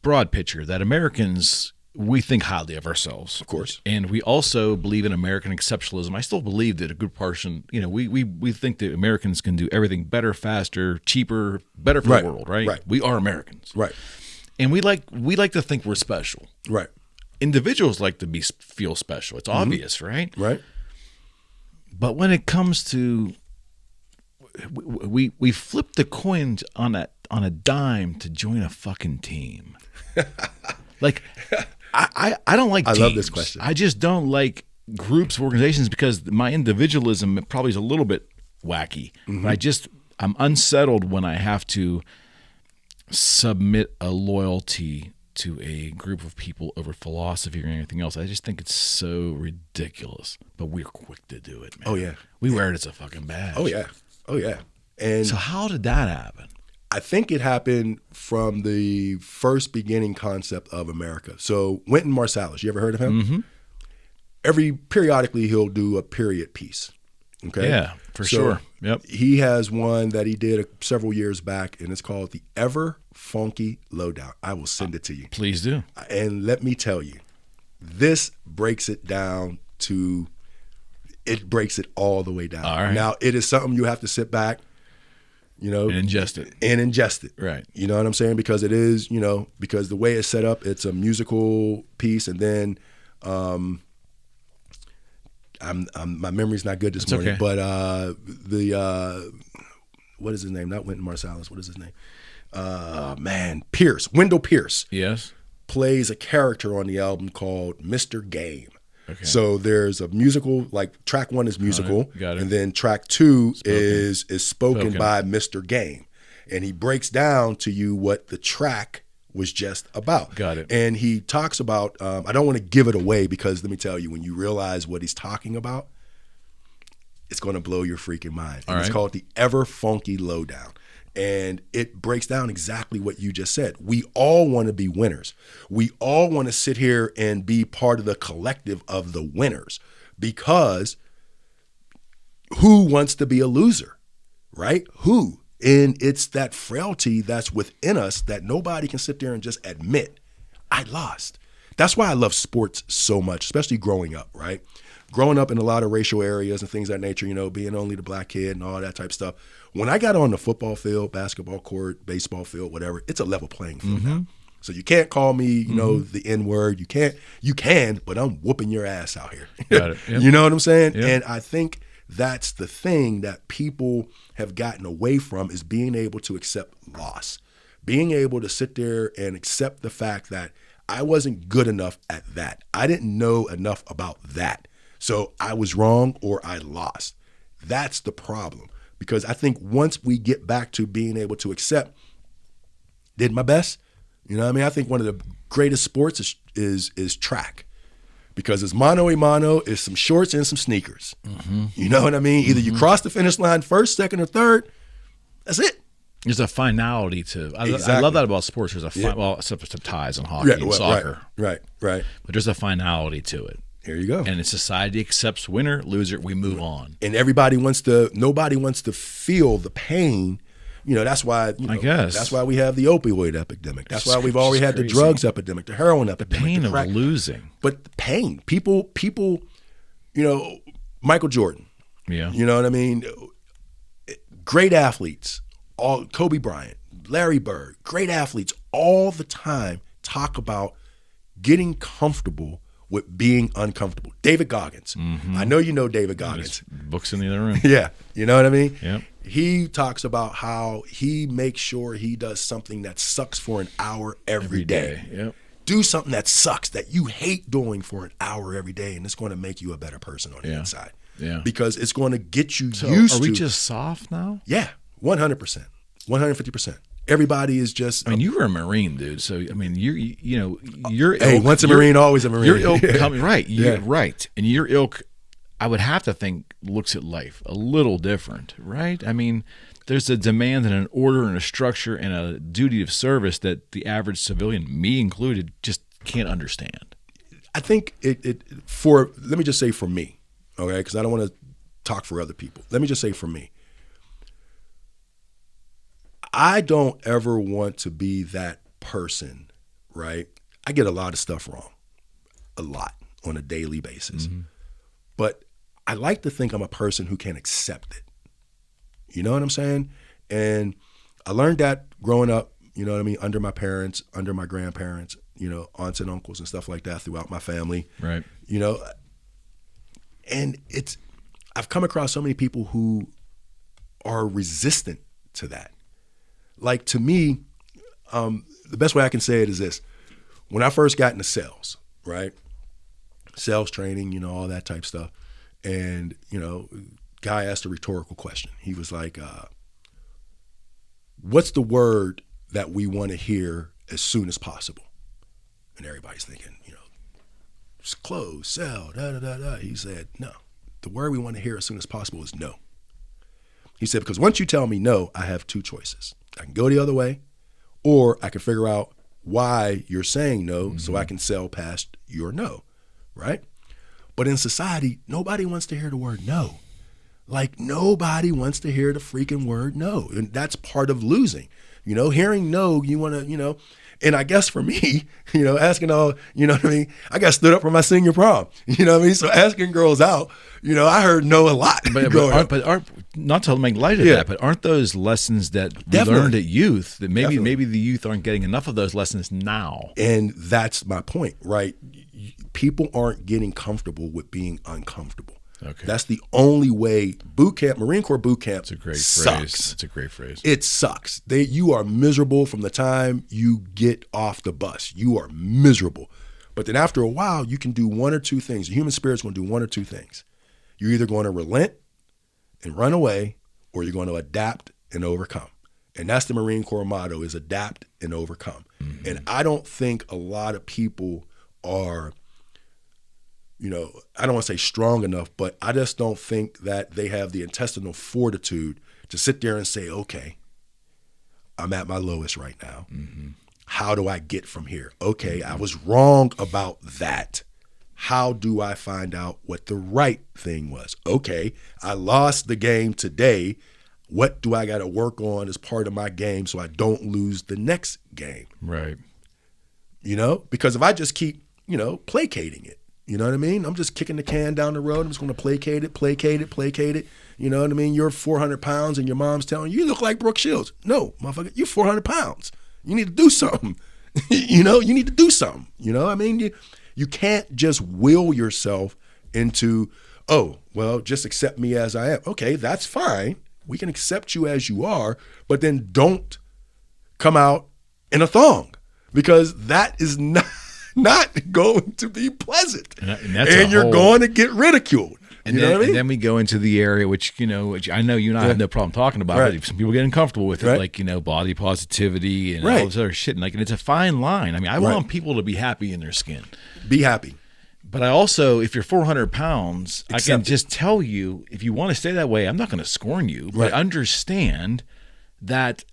broad picture, that Americans, we think highly of ourselves? Of course. And we also believe in American exceptionalism. I still believe that a good portion, you know, we think that Americans can do everything better, faster, cheaper, better for the world, right? Right. We are Americans. Right. And we like to think we're special. Right. Individuals like to feel special. It's obvious, right? Right. But when it comes to, we flip the coins on a dime to join a fucking team. Like, I don't like teams. I love this question. I just don't like groups, organizations, because my individualism probably is a little bit wacky. But I'm unsettled when I have to submit a loyalty to a group of people over philosophy or anything else. I just think it's so ridiculous. But we're quick to do it, man. Oh, yeah. We wear it as a fucking badge. Oh, yeah. Oh, yeah. And so how did that happen? I think it happened from the first beginning concept of America. So Wynton Marsalis, you ever heard of him? Periodically, he'll do a period piece. Okay. Yeah, for sure. Yep. He has one that he did several years back, and it's called The Ever Funky Lowdown. I will send it to you. Please do. And let me tell you, this breaks it down to, it breaks it all the way down. All right. Now, it is something you have to sit back, you know. And ingest it. Right. You know what I'm saying? Because it is, you know, because the way it's set up, it's a musical piece, and then my memory's not good this morning, but what is his name? Not Wynton Marsalis. What is his name? Wendell Pierce. Yes. Plays a character on the album called Mr. Game. Okay. So there's a musical, like track 1 is musical, Got it. and then track 2 is spoken by Mr. Game, and he breaks down to you what the track was just about. Got it. And he talks about, I don't want to give it away, because let me tell you, when you realize what he's talking about, it's going to blow your freaking mind. And it's called The Ever Funky Lowdown. And it breaks down exactly what you just said. We all want to be winners. We all want to sit here and be part of the collective of the winners, because who wants to be a loser, right? Who? And it's that frailty that's within us that nobody can sit there and just admit, I lost. That's why I love sports so much, especially growing up, right? Growing up in a lot of racial areas and things of that nature, you know, being only the black kid and all that type of stuff. When I got on the football field, basketball court, baseball field, whatever, it's a level playing field now. So you can't call me, you know, the N-word. You can, but I'm whooping your ass out here. Got it. Yep. You know what I'm saying? Yep. And I think that's the thing that people have gotten away from, is being able to accept loss, being able to sit there and accept the fact that I wasn't good enough at that. I didn't know enough about that. So I was wrong, or I lost. That's the problem. Because I think once we get back to being able to accept, did my best, you know what I mean? I think one of the greatest sports is track. Because it's mano a mano, it's some shorts and some sneakers. You know what I mean? Either you cross the finish line first, second, or third. That's it. There's a finality to. I love that about sports. There's a well, except for ties and hockey and soccer. Right. But there's a finality to it. Here you go. And society accepts winner, loser. We move on. And nobody wants to feel the pain. You know, that's why, I guess. That's why we have the opioid epidemic. That's why we've already had the drugs epidemic, the heroin epidemic. The pain of losing. But the pain. People, you know, Michael Jordan, Yeah. You know what I mean? Great athletes, all Kobe Bryant, Larry Bird, great athletes all the time talk about getting comfortable with being uncomfortable. David Goggins. I know you know David Goggins. Books in the other room. Yeah. You know what I mean? Yep. He talks about how he makes sure he does something that sucks for an hour every day. Yep. Do something that sucks, that you hate doing for an hour every day, and it's going to make you a better person on the inside. Yeah. Because it's going to get you So used to. are we just soft now? Yeah, 100%, 150%. Everybody is just. I mean, you were a Marine, dude. So I mean, you're hey, ilk, once a Marine, always a Marine. Your ilk coming right. You're Yeah. right, and your ilk, I would have to think, looks at life a little different, right? I mean, there's a demand and an order and a structure and a duty of service that the average civilian, me included, just can't understand. I think let me just say for me, okay, because I don't want to talk for other people. Let me just say for me, I don't ever want to be that person, right? I get a lot of stuff wrong, a lot on a daily basis. But I like to think I'm a person who can accept it. You know what I'm saying? And I learned that growing up, you know what I mean, under my parents, under my grandparents, you know, aunts and uncles and stuff like that throughout my family. Right. You know, and I've come across so many people who are resistant to that. Like, to me, the best way I can say it is this. When I first got into sales, right? Sales training, you know, all that type stuff. And, you know, guy asked a rhetorical question. He was like, what's the word that we want to hear as soon as possible? And everybody's thinking, you know, close, sell, da-da-da-da. He said, no. The word we want to hear as soon as possible is no. He said, because once you tell me no, I have two choices. I can go the other way, or I can figure out why you're saying no so I can sell past your no, right? But in society, nobody wants to hear the word no. Like, nobody wants to hear the freaking word no. And that's part of losing. You know, hearing no, you want to, you know, and I guess for me, you know, asking all, you know what I mean? I got stood up for my senior prom, you know what I mean? So asking girls out, you know, I heard no a lot. But aren't not to make light of that, but aren't those lessons that we learned at youth that maybe the youth aren't getting enough of those lessons now? And that's my point, right? People aren't getting comfortable with being uncomfortable. Okay. That's the only way. Boot camp, Marine Corps boot camp, it's a great sucks. Phrase. It's a great phrase. It sucks. You are miserable from the time you get off the bus. You are miserable. But then after a while, you can do one or two things. The human spirit's going to do one or two things. You're either going to relent and run away, or you're going to adapt and overcome. And that's the Marine Corps motto, is adapt and overcome. Mm-hmm. And I don't think a lot of people are, you know, I don't want to say strong enough, but I just don't think that they have the intestinal fortitude to sit there and say, okay, I'm at my lowest right now. Mm-hmm. How do I get from here? Okay, I was wrong about that. How do I find out what the right thing was? Okay, I lost the game today. What do I got to work on as part of my game so I don't lose the next game? Right. You know, because if I just keep, you know, placating it, you know what I mean? I'm just kicking the can down the road. I'm just going to placate it. You know what I mean? You're 400 pounds and your mom's telling you look like Brooke Shields. No, motherfucker, you're 400 pounds. You need to do something. You know, you need to do something. You know what I mean? You can't just will yourself into, oh, well, just accept me as I am. Okay, that's fine. We can accept you as you are, but then don't come out in a thong, because that is not going to be pleasant. And you're going to get ridiculed. And then we go into the area which I know you and I have no problem talking about, right. But some people get uncomfortable with it, right. like, you know, body positivity and right. all this other shit. And it's a fine line. I mean, I want people to be happy in their skin. Be happy. But I also, if you're 400 pounds, Accept I can just tell you, if you want to stay that way, I'm not going to scorn you, but understand that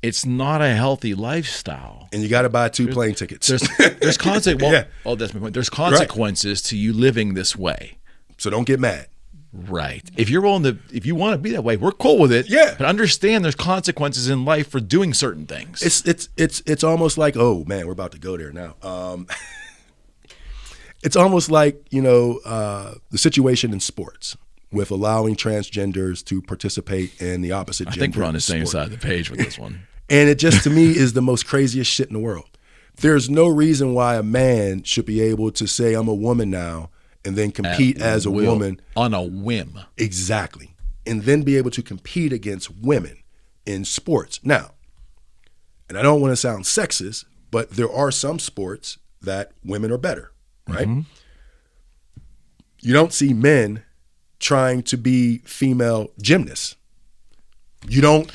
it's not a healthy lifestyle. And you got to buy 2 plane tickets. There's consequences. Oh, that's my point. There's consequences to you living this way. So don't get mad. Right. If you want to be that way, we're cool with it. Yeah. But understand there's consequences in life for doing certain things. It's almost like, oh man, we're about to go there now. It's almost like, you know, the situation in sports. with allowing transgenders to participate in the opposite gender. I think we're on the same sport. side of the page with this one. And it just, to me, is the most craziest shit in the world. There's no reason why a man should be able to say, I'm a woman now, and then compete as a woman. On a whim. Exactly. And then be able to compete against women in sports. Now, and I don't want to sound sexist, but there are some sports that women are better, right? Mm-hmm. You don't see men trying to be female gymnasts. You don't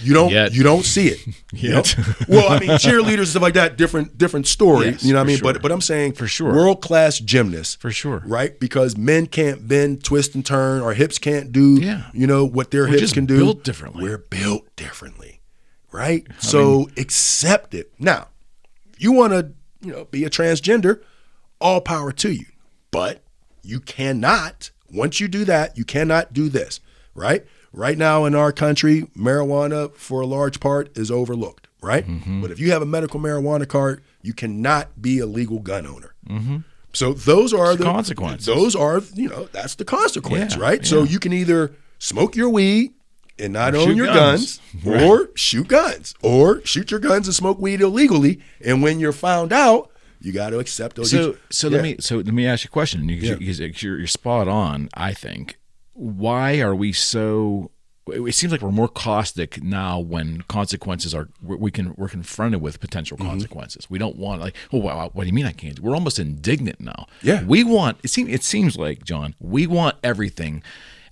see it. Yet. Well, I mean, cheerleaders and stuff like that, different story. Yes, you know what I mean? sure. But I'm saying for sure, world-class gymnasts. For sure. Right? Because men can't bend, twist, and turn. Our hips can't do, what their hips can do. We're built differently. We're built differently. Right? So accept it. Now, you want to, be a transgender, all power to you. But you cannot, once you do that, you cannot do this. Right? Right now in our country, marijuana, for a large part, is overlooked, right? Mm-hmm. But if you have a medical marijuana card, you cannot be a legal gun owner. Mm-hmm. So those are the consequences. Those are, that's the consequence, right? Yeah. So you can either smoke your weed and not own your guns, right, or shoot guns, or shoot your guns and smoke weed illegally. And when you're found out, you got to accept those. So let me ask you a question. You're spot on, I think. Why are we so? It seems like we're more caustic now when consequences are we're confronted with potential consequences. Mm-hmm. We don't want what do you mean I can't do? We're almost indignant now. Yeah, we want. It seems like, John, we want everything.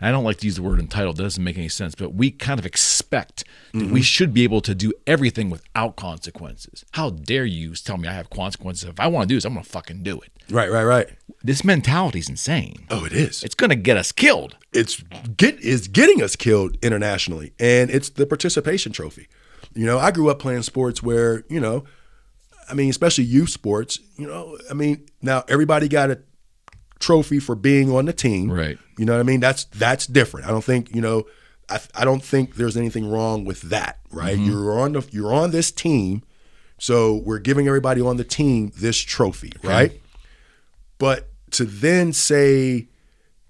And I don't like to use the word entitled. It doesn't make any sense. But we kind of expect that we should be able to do everything without consequences. How dare you tell me I have consequences? If I want to do this, I'm going to fucking do it. Right. This mentality is insane. Oh, it is. It's going to get us killed. It's getting us killed internationally. And it's the participation trophy. I grew up playing sports where, especially youth sports, now everybody got a trophy for being on the team. Right. You know what I mean? That's different. I don't think, I don't think there's anything wrong with that, right? Mm-hmm. You're on this team, so we're giving everybody on the team this trophy, right? But to then say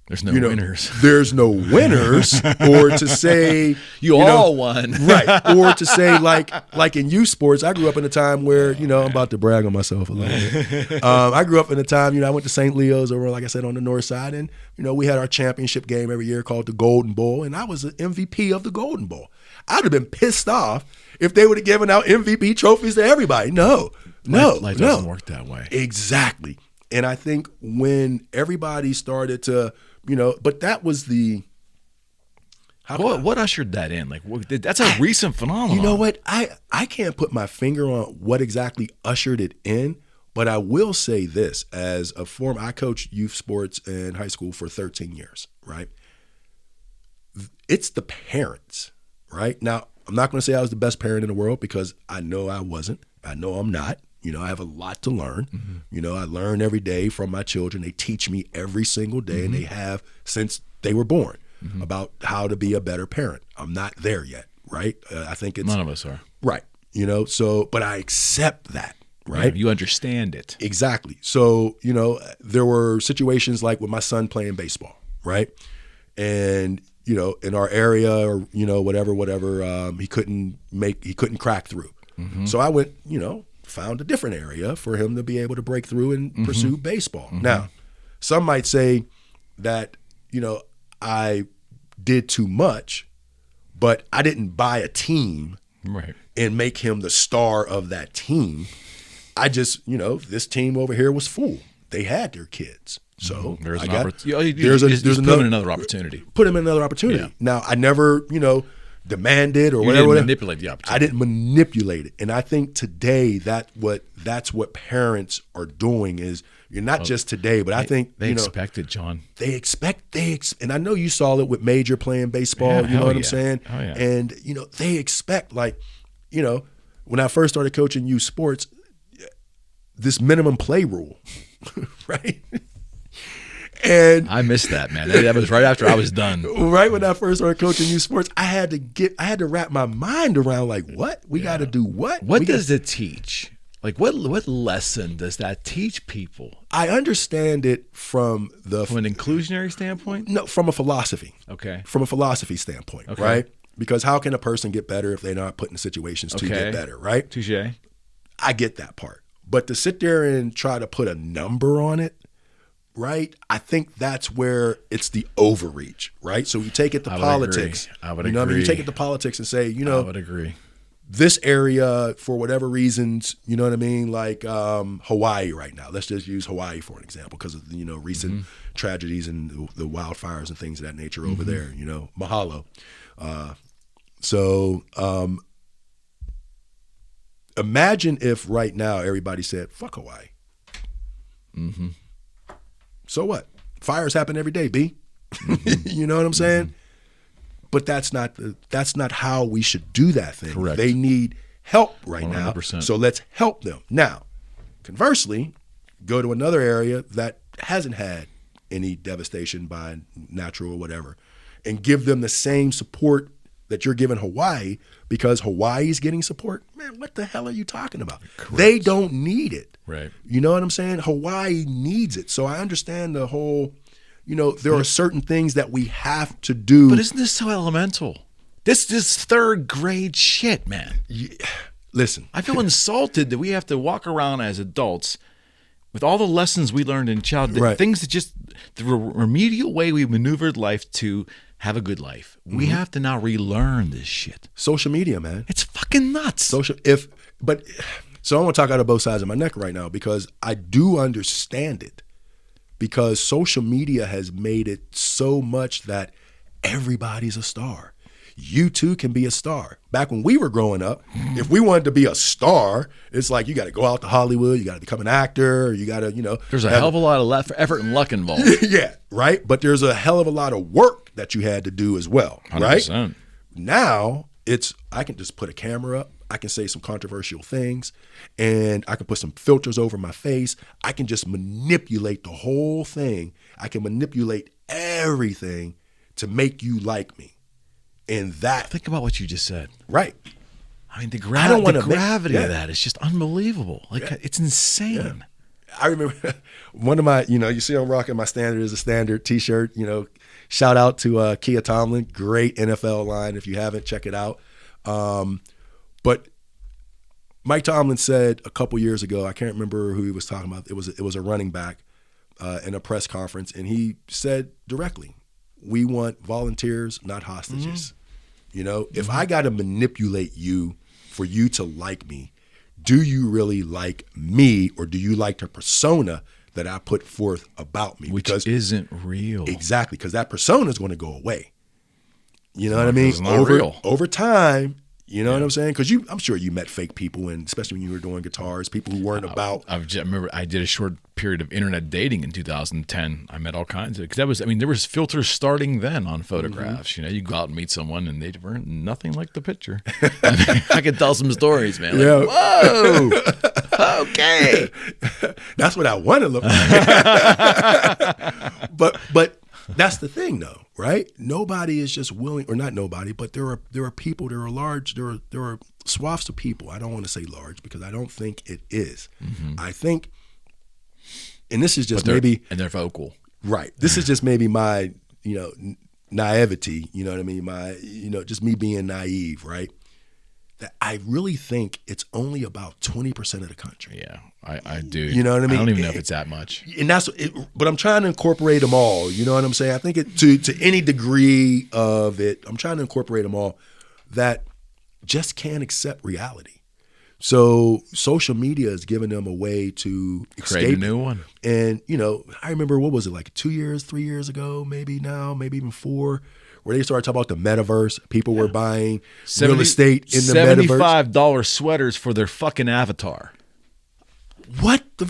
there's no winners. There's no winners, or to say you all won. Right. Or to say like in youth sports, I grew up in a time where, I'm about to brag on myself a little bit. I grew up in a time, I went to St. Leo's over, like I said, on the north side, and we had our championship game every year called the Golden Bowl, and I was the MVP of the Golden Bowl. I'd have been pissed off if they would have given out MVP trophies to everybody. No. Life doesn't work that way. Exactly. And I think when everybody started to, but that was the. What ushered that in? That's a recent phenomenon. You know what? I can't put my finger on what exactly ushered it in, but I will say this: as a I coached youth sports in high school for 13 years, right? It's the parents, right? Now, I'm not going to say I was the best parent in the world because I know I wasn't. I know I'm not. I have a lot to learn. Mm-hmm. I learn every day from my children. They teach me every single day, mm-hmm. and they have since they were born, mm-hmm. about how to be a better parent. I'm not there yet, right? I think it's none of us are, right. So, but I accept that, right? Yeah, you understand it exactly. So, there were situations like with my son playing baseball, right? And in our area, or whatever, he couldn't crack through. Mm-hmm. So I went, found a different area for him to be able to break through and mm-hmm. pursue baseball. Mm-hmm. Now, some might say that, I did too much, but I didn't buy a team right. and make him the star of that team. I just, this team over here was full. They had their kids. So there's another opportunity. Put him in another opportunity. Yeah. Now, I never, demanded or you whatever. Didn't manipulate the opportunity. I didn't manipulate it. And I think today that's what parents are doing is you're not just today, but I think they expect it, John. They expect and I know you saw it with Major playing baseball, you know what I'm saying? Oh, yeah. And they expect when I first started coaching youth sports, this minimum play rule, right? And I missed that, man. That was right after I was done. Right when I first started coaching youth sports, I had to wrap my mind around what? We got to do what? What does it teach? Like what lesson does that teach people? I understand it from an inclusionary standpoint? No, from a philosophy. Okay. From a philosophy standpoint, Okay. right? Because how can a person get better if they're not put in situations to get better, right? Touché. I get that part. But to sit there and try to put a number on it, right? I think that's where it's the overreach, right? So you take it to politics. I would agree. agree. I mean, you take it to politics and say, I would agree. This area, for whatever reasons, you know what I mean? Like Hawaii right now. Let's just use Hawaii for an example because of, recent tragedies and the wildfires and things of that nature over there, mahalo. So imagine if right now everybody said, fuck Hawaii. Mm-hmm. So what? Fires happen every day, B. You know what I'm saying? But that's not how we should do that thing. Correct. They need help right 100%. now. So let's help them. Now, conversely, go to another area that hasn't had any devastation by natural or whatever and give them the same support that you're giving Hawaii because Hawaii's getting support. Man, what the hell are you talking about? Correct. They don't need it. Right. You know what I'm saying? Hawaii needs it. So I understand the whole, there are certain things that we have to do. But isn't this so elemental? This is third grade shit, man. Listen. I feel insulted that we have to walk around as adults with all the lessons we learned in childhood, right. Things that just the remedial way we maneuvered life to have a good life. Mm-hmm. We have to now relearn this shit. Social media, man. It's fucking nuts. So I want to talk out of both sides of my neck right now because I do understand it because social media has made it so much that everybody's a star. You too can be a star. Back when we were growing up, if we wanted to be a star, it's like you got to go out to Hollywood, you got to become an actor, or you got to, There's a hell of a lot of effort and luck involved. Yeah, right? But there's a hell of a lot of work that you had to do as well, 100%. Right? Now, I can just put a camera up, I can say some controversial things, and I can put some filters over my face. I can just manipulate the whole thing. I can manipulate everything to make you like me. And that, think about what you just said. Right. I mean, the gravity of that is just unbelievable. Like, it's insane. Yeah. I remember one of my, you see I'm rocking my Standard is a Standard t-shirt, shout out to Kia Tomlin, great NFL line. If you haven't, check it out. But Mike Tomlin said a couple years ago, I can't remember who he was talking about. It was a running back in a press conference, and he said directly, we want volunteers, not hostages. Mm-hmm. If I got to manipulate you for you to like me, do you really like me or do you like the persona that I put forth about me? Which isn't real. Exactly, because that persona is going to go away. You know what I mean? It's not real. Over time, you know what I'm saying? Because I'm sure you met fake people, and especially when you were doing guitars, people who weren't about. I remember I did a short period of internet dating in 2010. I met all kinds of, because there was filters starting then on photographs. Mm-hmm. You go out and meet someone, and they weren't nothing like the picture. I could tell some stories, man. Like, yeah. Whoa, okay, that's what I want to look like. But that's the thing, though, right? Nobody is just willing, or not nobody, but there are people, there are swaths of people. I don't want to say large because I don't think it is. Mm-hmm. I think, and this is just maybe, and they're vocal, right? This is just maybe my, naivety. You know what I mean? My, just me being naive, right? That I really think it's only about 20% of the country. Yeah, I do. You know what I mean? I don't even know if it's that much. And that's it, but I'm trying to incorporate them all. You know what I'm saying? I think to any degree of it, I'm trying to incorporate them all that just can't accept reality. So social media is giving them a way to create a new one. And, I remember, what was it, like 2 years, 3 years ago, maybe now, maybe even 4, where they started talking about the metaverse. People were buying real estate in the metaverse. $75 sweaters for their fucking avatar. What the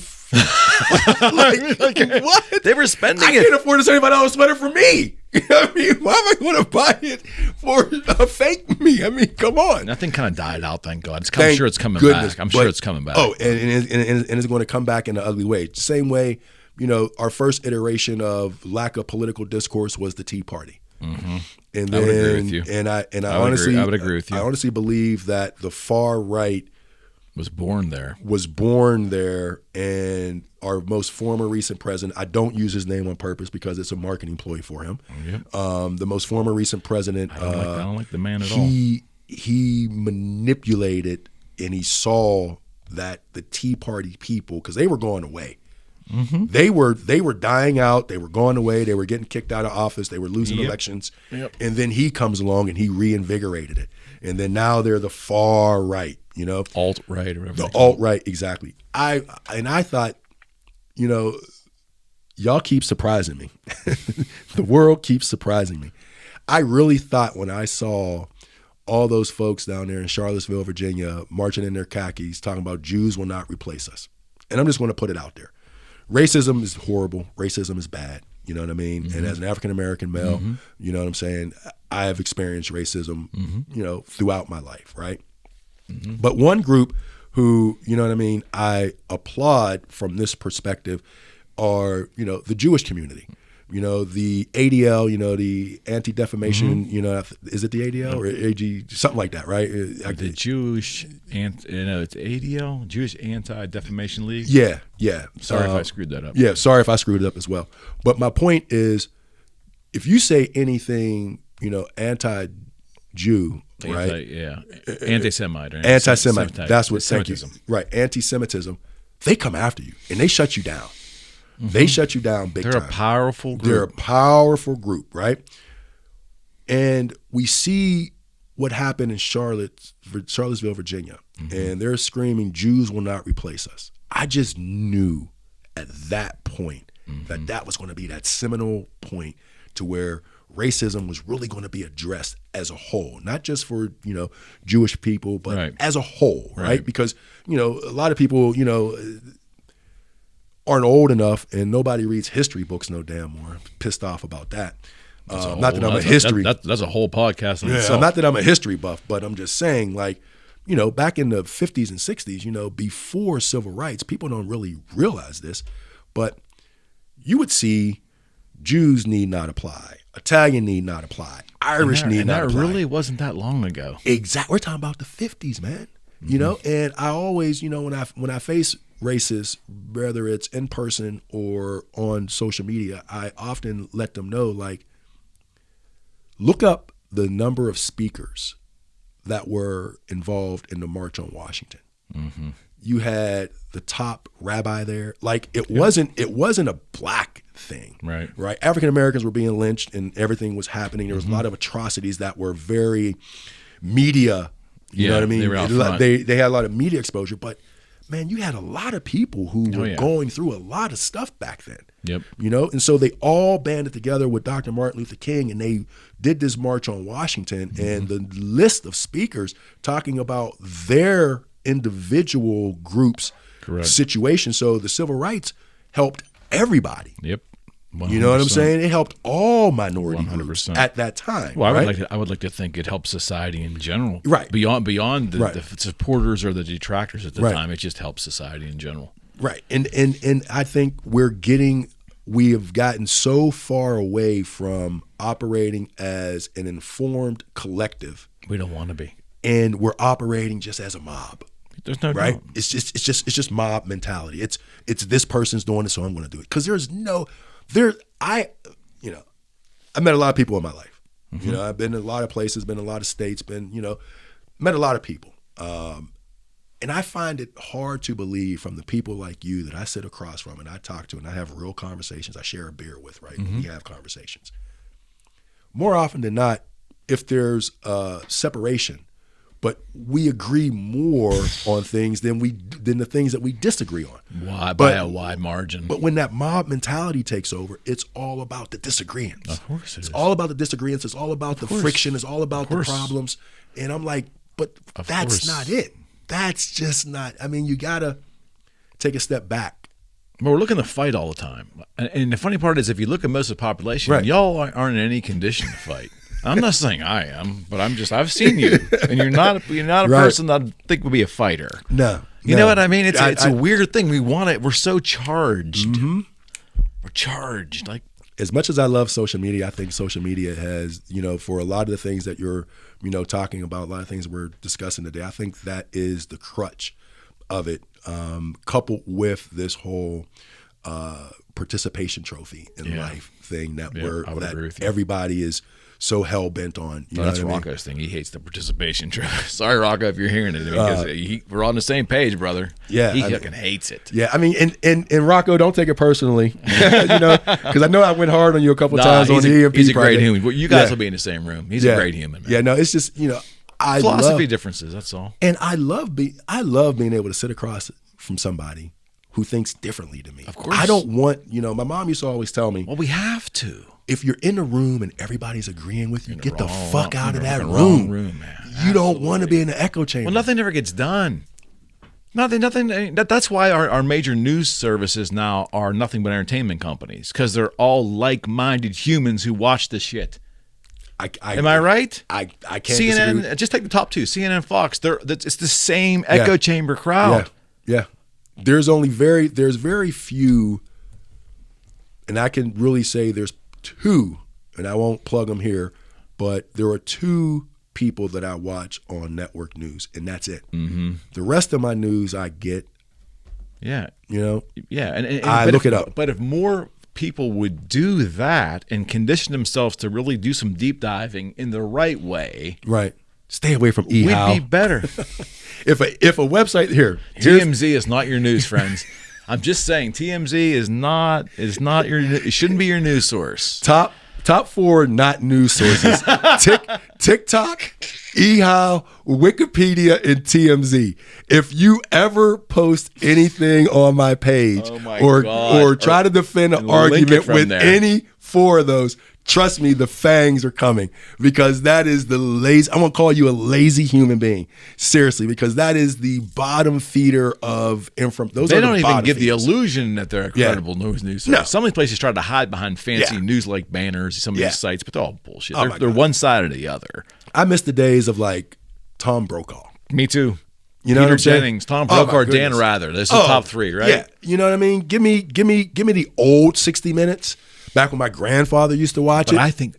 like, what? They were spending it. I can't afford a $75 sweater for me. I mean, why am I going to buy it for a fake me? I mean, come on. That thing kind of died out, thank God. I'm sure it's coming back. I'm sure it's coming back. Oh, and it's going to come back in an ugly way. Same way, our first iteration of lack of political discourse was the Tea Party. Mm-hmm. And then, I would agree with you. And I honestly, I would agree with you. I honestly believe that the far right was born there. And our most former recent president, I don't use his name on purpose because it's a marketing ploy for him. Yep. The most former recent president, I don't like the man at all. He manipulated, and he saw that the Tea Party people, because they were going away. Mm-hmm. They were dying out. They were going away. They were getting kicked out of office. They were losing elections. Yep. And then he comes along and he reinvigorated it. And then now they're the far right, alt-right or whatever. The alt-right, exactly. I thought, y'all keep surprising me. The world keeps surprising me. I really thought when I saw all those folks down there in Charlottesville, Virginia, marching in their khakis, talking about Jews will not replace us. And I'm just going to put it out there. Racism is horrible. Racism is bad. You know what I mean? Mm-hmm. And as an African-American male, mm-hmm. you know what I'm saying? I have experienced racism, mm-hmm. Throughout my life, right? Mm-hmm. But one group who, you know what I mean, I applaud from this perspective are, the Jewish community. The ADL, the Anti-Defamation, mm-hmm. Is it the ADL or AG, something like that, right? The Jewish, it's ADL, Jewish Anti-Defamation League? Yeah. Sorry if I screwed that up. Yeah, sorry if I screwed it up as well. But my point is, if you say anything, anti-Jew, right? Anti-Semite. Right? Anti-Semite, that's what, thank you. Right, anti-Semitism, they come after you and they shut you down. Mm-hmm. They shut you down big time. They're a powerful group. They're a powerful group, right? And we see what happened in Charlottesville, Virginia, mm-hmm. and they're screaming, Jews will not replace us. I just knew at that point mm-hmm. that was going to be that seminal point to where racism was really going to be addressed as a whole, not just for, Jewish people, but as a whole, right? Because, a lot of people, aren't old enough, and nobody reads history books no damn more. I'm pissed off about that. Not that I'm a history. That's a whole podcast in itself. Not that I'm a history buff, but I'm just saying, back in the 50s and 60s, before civil rights, people don't really realize this, but you would see Jews need not apply, Italian need not apply, Irish need not apply. That really wasn't that long ago. Exactly. We're talking about the 50s, man. Mm-hmm. And I always, when I face racists, whether it's in person or on social media, I often let them know, look up the number of speakers that were involved in the March on Washington. Mm-hmm. You had the top rabbi there. It wasn't a black thing, right? African Americans were being lynched and everything was happening. There was mm-hmm. a lot of atrocities that were very media. You know what I mean? They had a lot of media exposure, but man, you had a lot of people who were going through a lot of stuff back then. Yep. And so they all banded together with Dr. Martin Luther King, and they did this March on Washington, mm-hmm. and the list of speakers talking about their individual groups' situation. So the civil rights helped everybody. Yep. 100%. You know what I'm saying? It helped all minority 100%. Groups at that time. Well, I would like to think it helped society in general. Right. Beyond the supporters or the detractors at the time, it just helps society in general. Right. And I think we have gotten so far away from operating as an informed collective. We don't want to be. And we're operating just as a mob. There's no right. doubt. It's just mob mentality. It's this person's doing it, so I'm going to do it. Because I met a lot of people in my life. Mm-hmm. I've been in a lot of places, been in a lot of states, met a lot of people. And I find it hard to believe from the people like you that I sit across from and I talk to and I have real conversations. I share a beer with, right? Mm-hmm. We have conversations. More often than not, if there's a separation, but we agree more on things than the things that we disagree on. By a wide margin. But when that mob mentality takes over, it's all about the disagreements. Of course it's all about the disagreements. It's all about the friction. It's all about the problems. And I'm like, but that's not it. That's just not. I mean, you got to take a step back. But we're looking to fight all the time. And the funny part is, if you look at most of the population, y'all aren't in any condition to fight. I'm not saying I am, but I've seen you, and you're not a person that I think would be a fighter. No. You know what I mean? It's a weird thing. We want it. We're so charged. Mm-hmm. We're charged. As much as I love social media, I think social media has, for a lot of the things that you're, talking about, a lot of things we're discussing today, I think that is the crutch of it, coupled with this whole participation trophy in life thing that everybody is so hell bent on. You know that's what I mean? Rocco's thing. He hates the participation trophy. Sorry, Rocco, if you're hearing it. We're on the same page, brother. Yeah, he fucking hates it. Yeah, I mean, and Rocco, don't take it personally, you know, because I know I went hard on you a couple times on the EMP. He's a project. great human. Well, you guys will be in the same room. He's a great human, man. Yeah, no, it's just, you know, philosophy differences. That's all. And I love being able to sit across from somebody who thinks differently to me. Of course. I don't want, you know, my mom used to always tell me, well, we have to. If you're in a room and everybody's agreeing with you, get the fuck out of that room, man. You don't want to be in an echo chamber. Well, nothing ever gets done. Nothing. That's why our major news services now are nothing but entertainment companies, because they're all like-minded humans who watch the shit. Am I right? I can't CNN, disagree. just take the top two, CNN, Fox. It's the same echo chamber crowd. Yeah. There's very few, and I can really say there's two, and I won't plug them here, but there are two people that I watch on network news, and that's it. Mm-hmm. The rest of my news I get. Yeah. You know? Yeah. And I look it up. But if more people would do that and condition themselves to really do some deep diving in the right way. Right. Stay away from eHow. We'd be better. If a website TMZ is not your news, friends. I'm just saying TMZ is not your. It shouldn't be your news source. Top 4 not news sources: TikTok, eHow, Wikipedia, and TMZ. If you ever post anything on my page, or try to defend an argument with any 4 of those, trust me, the fangs are coming, because that is the lazy. I'm gonna call you a lazy human being, seriously, because that is the bottom feeder of information. They don't even give the illusion that they're a credible news. No. Some of these places try to hide behind fancy news-like banners. Some of these sites, but they're all bullshit. They're one side or the other. I miss the days of like Tom Brokaw. Me too. You know Peter what I'm saying? Jennings, Tom Brokaw, Dan Rather. This is top 3, right? Yeah. You know what I mean? Give me the old 60 Minutes. Back when my grandfather used to watch it. I think,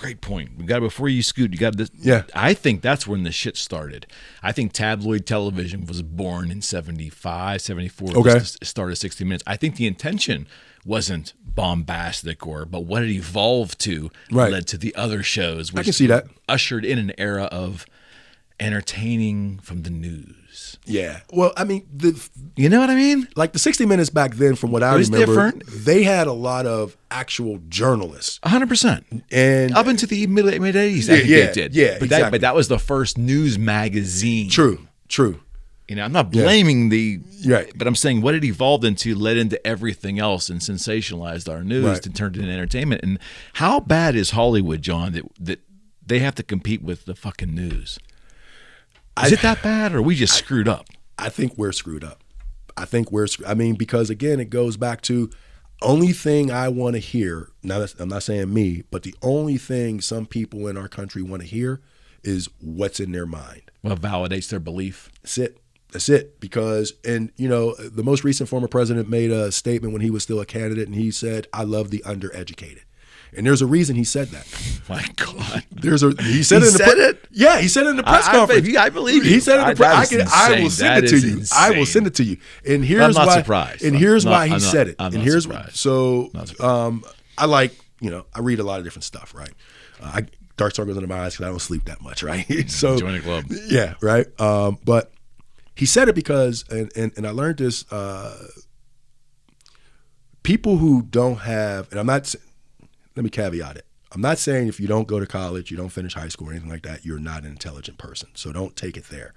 great point. We got before you scoot, you got this. Yeah. I think that's when the shit started. I think tabloid television was born in 75, 74. Okay. Started 60 Minutes. I think the intention wasn't bombastic but what it evolved to led to the other shows, which I can see that. Ushered in an era of entertaining from the news. Yeah. Well, I mean, you know what I mean? Like the 60 Minutes back then, from what I remember, they had a lot of actual journalists. 100%. And up into the mid-80s, they did. Yeah, exactly. But that was the first news magazine. True. You know, I'm not blaming right, but I'm saying what it evolved into led into everything else and sensationalized our news and turned it into entertainment. And how bad is Hollywood, John, that they have to compete with the fucking news? Is it that bad, or are we just screwed up? I think we're screwed up. I mean, because again, it goes back to only thing I want to hear. Now, I'm not saying me, but the only thing some people in our country want to hear is what's in their mind. What validates their belief. That's it. Because, and you know, the most recent former president made a statement when he was still a candidate, and he said, "I love the undereducated." And there's a reason he said that. My God. He said it? Yeah, he said it in the press conference. I believe you. He said it in the press. I will send it to you. Insane. I will send it to you. And here's I'm not why. Surprised. And here's why he said it. I'm and not here's surprised. So I like, you know, I read a lot of different stuff, right? Dark circles under my eyes because I don't sleep that much, right? So join the club. Yeah, right. But he said it because, and I learned this. People who don't have, and let me caveat it. I'm not saying if you don't go to college, you don't finish high school or anything like that, you're not an intelligent person. So don't take it there.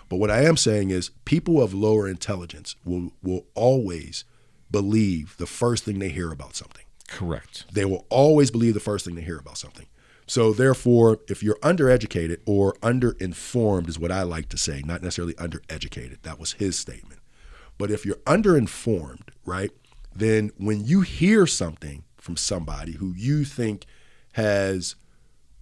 But what I am saying is people of lower intelligence will always believe the first thing they hear about something. Correct. They will always believe the first thing they hear about something. So therefore, if you're undereducated or underinformed is what I like to say, not necessarily undereducated. That was his statement. But if you're underinformed, right, then when you hear something from somebody who you think has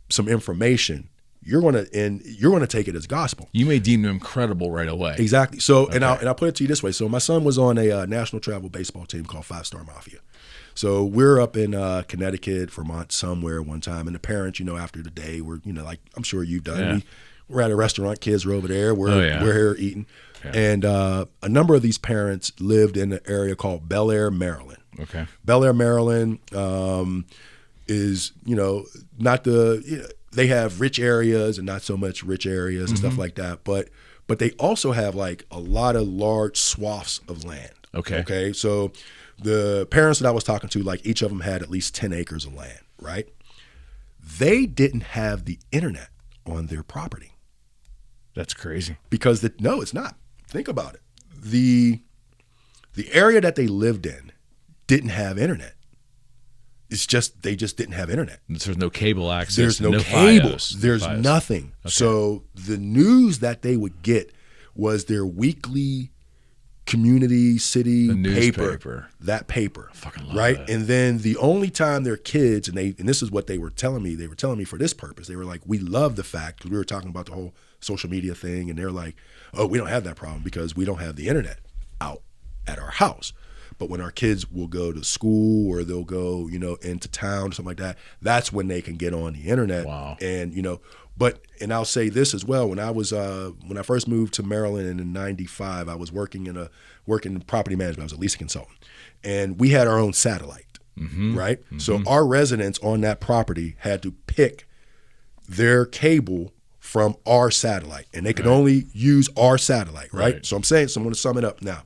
some information, you're gonna take it as gospel. You may deem them credible right away. Exactly. So, okay. and I'll put it to you this way. So my son was on a national travel baseball team called 5 Star Mafia. So we're up in Connecticut, Vermont, somewhere one time, and the parents, after the day, we're, like I'm sure you've done. Yeah. We're at a restaurant, kids are over there, we're here eating. Yeah. And a number of these parents lived in an area called Bel Air, Maryland. Okay. Bel Air, Maryland is, not they have rich areas and not so much rich areas and stuff like that. But they also have like a lot of large swaths of land. Okay. Okay. So the parents that I was talking to, like each of them had at least 10 acres of land, right? They didn't have the internet on their property. That's crazy. Because no, it's not. Think about it. The area that they lived in didn't have internet. It's just they just didn't have internet. There's no cable access. There's no cables. There's nothing. Okay. So the news that they would get was their weekly community city paper. That paper. I fucking love right? that. And then the only time their kids, and this is what they were telling me for this purpose. They were like, we love the fact, because we were talking about the whole social media thing, and they're like, oh, we don't have that problem because we don't have the internet out at our house. But when our kids will go to school or they'll go, into town or something like that, that's when they can get on the internet. Wow. And, and I'll say this as well. When I first moved to Maryland in '95, I was working in property management. I was a leasing consultant, and we had our own satellite, right? Mm-hmm. So our residents on that property had to pick their cable from our satellite, and they could only use our satellite, right? So I'm going to sum it up now.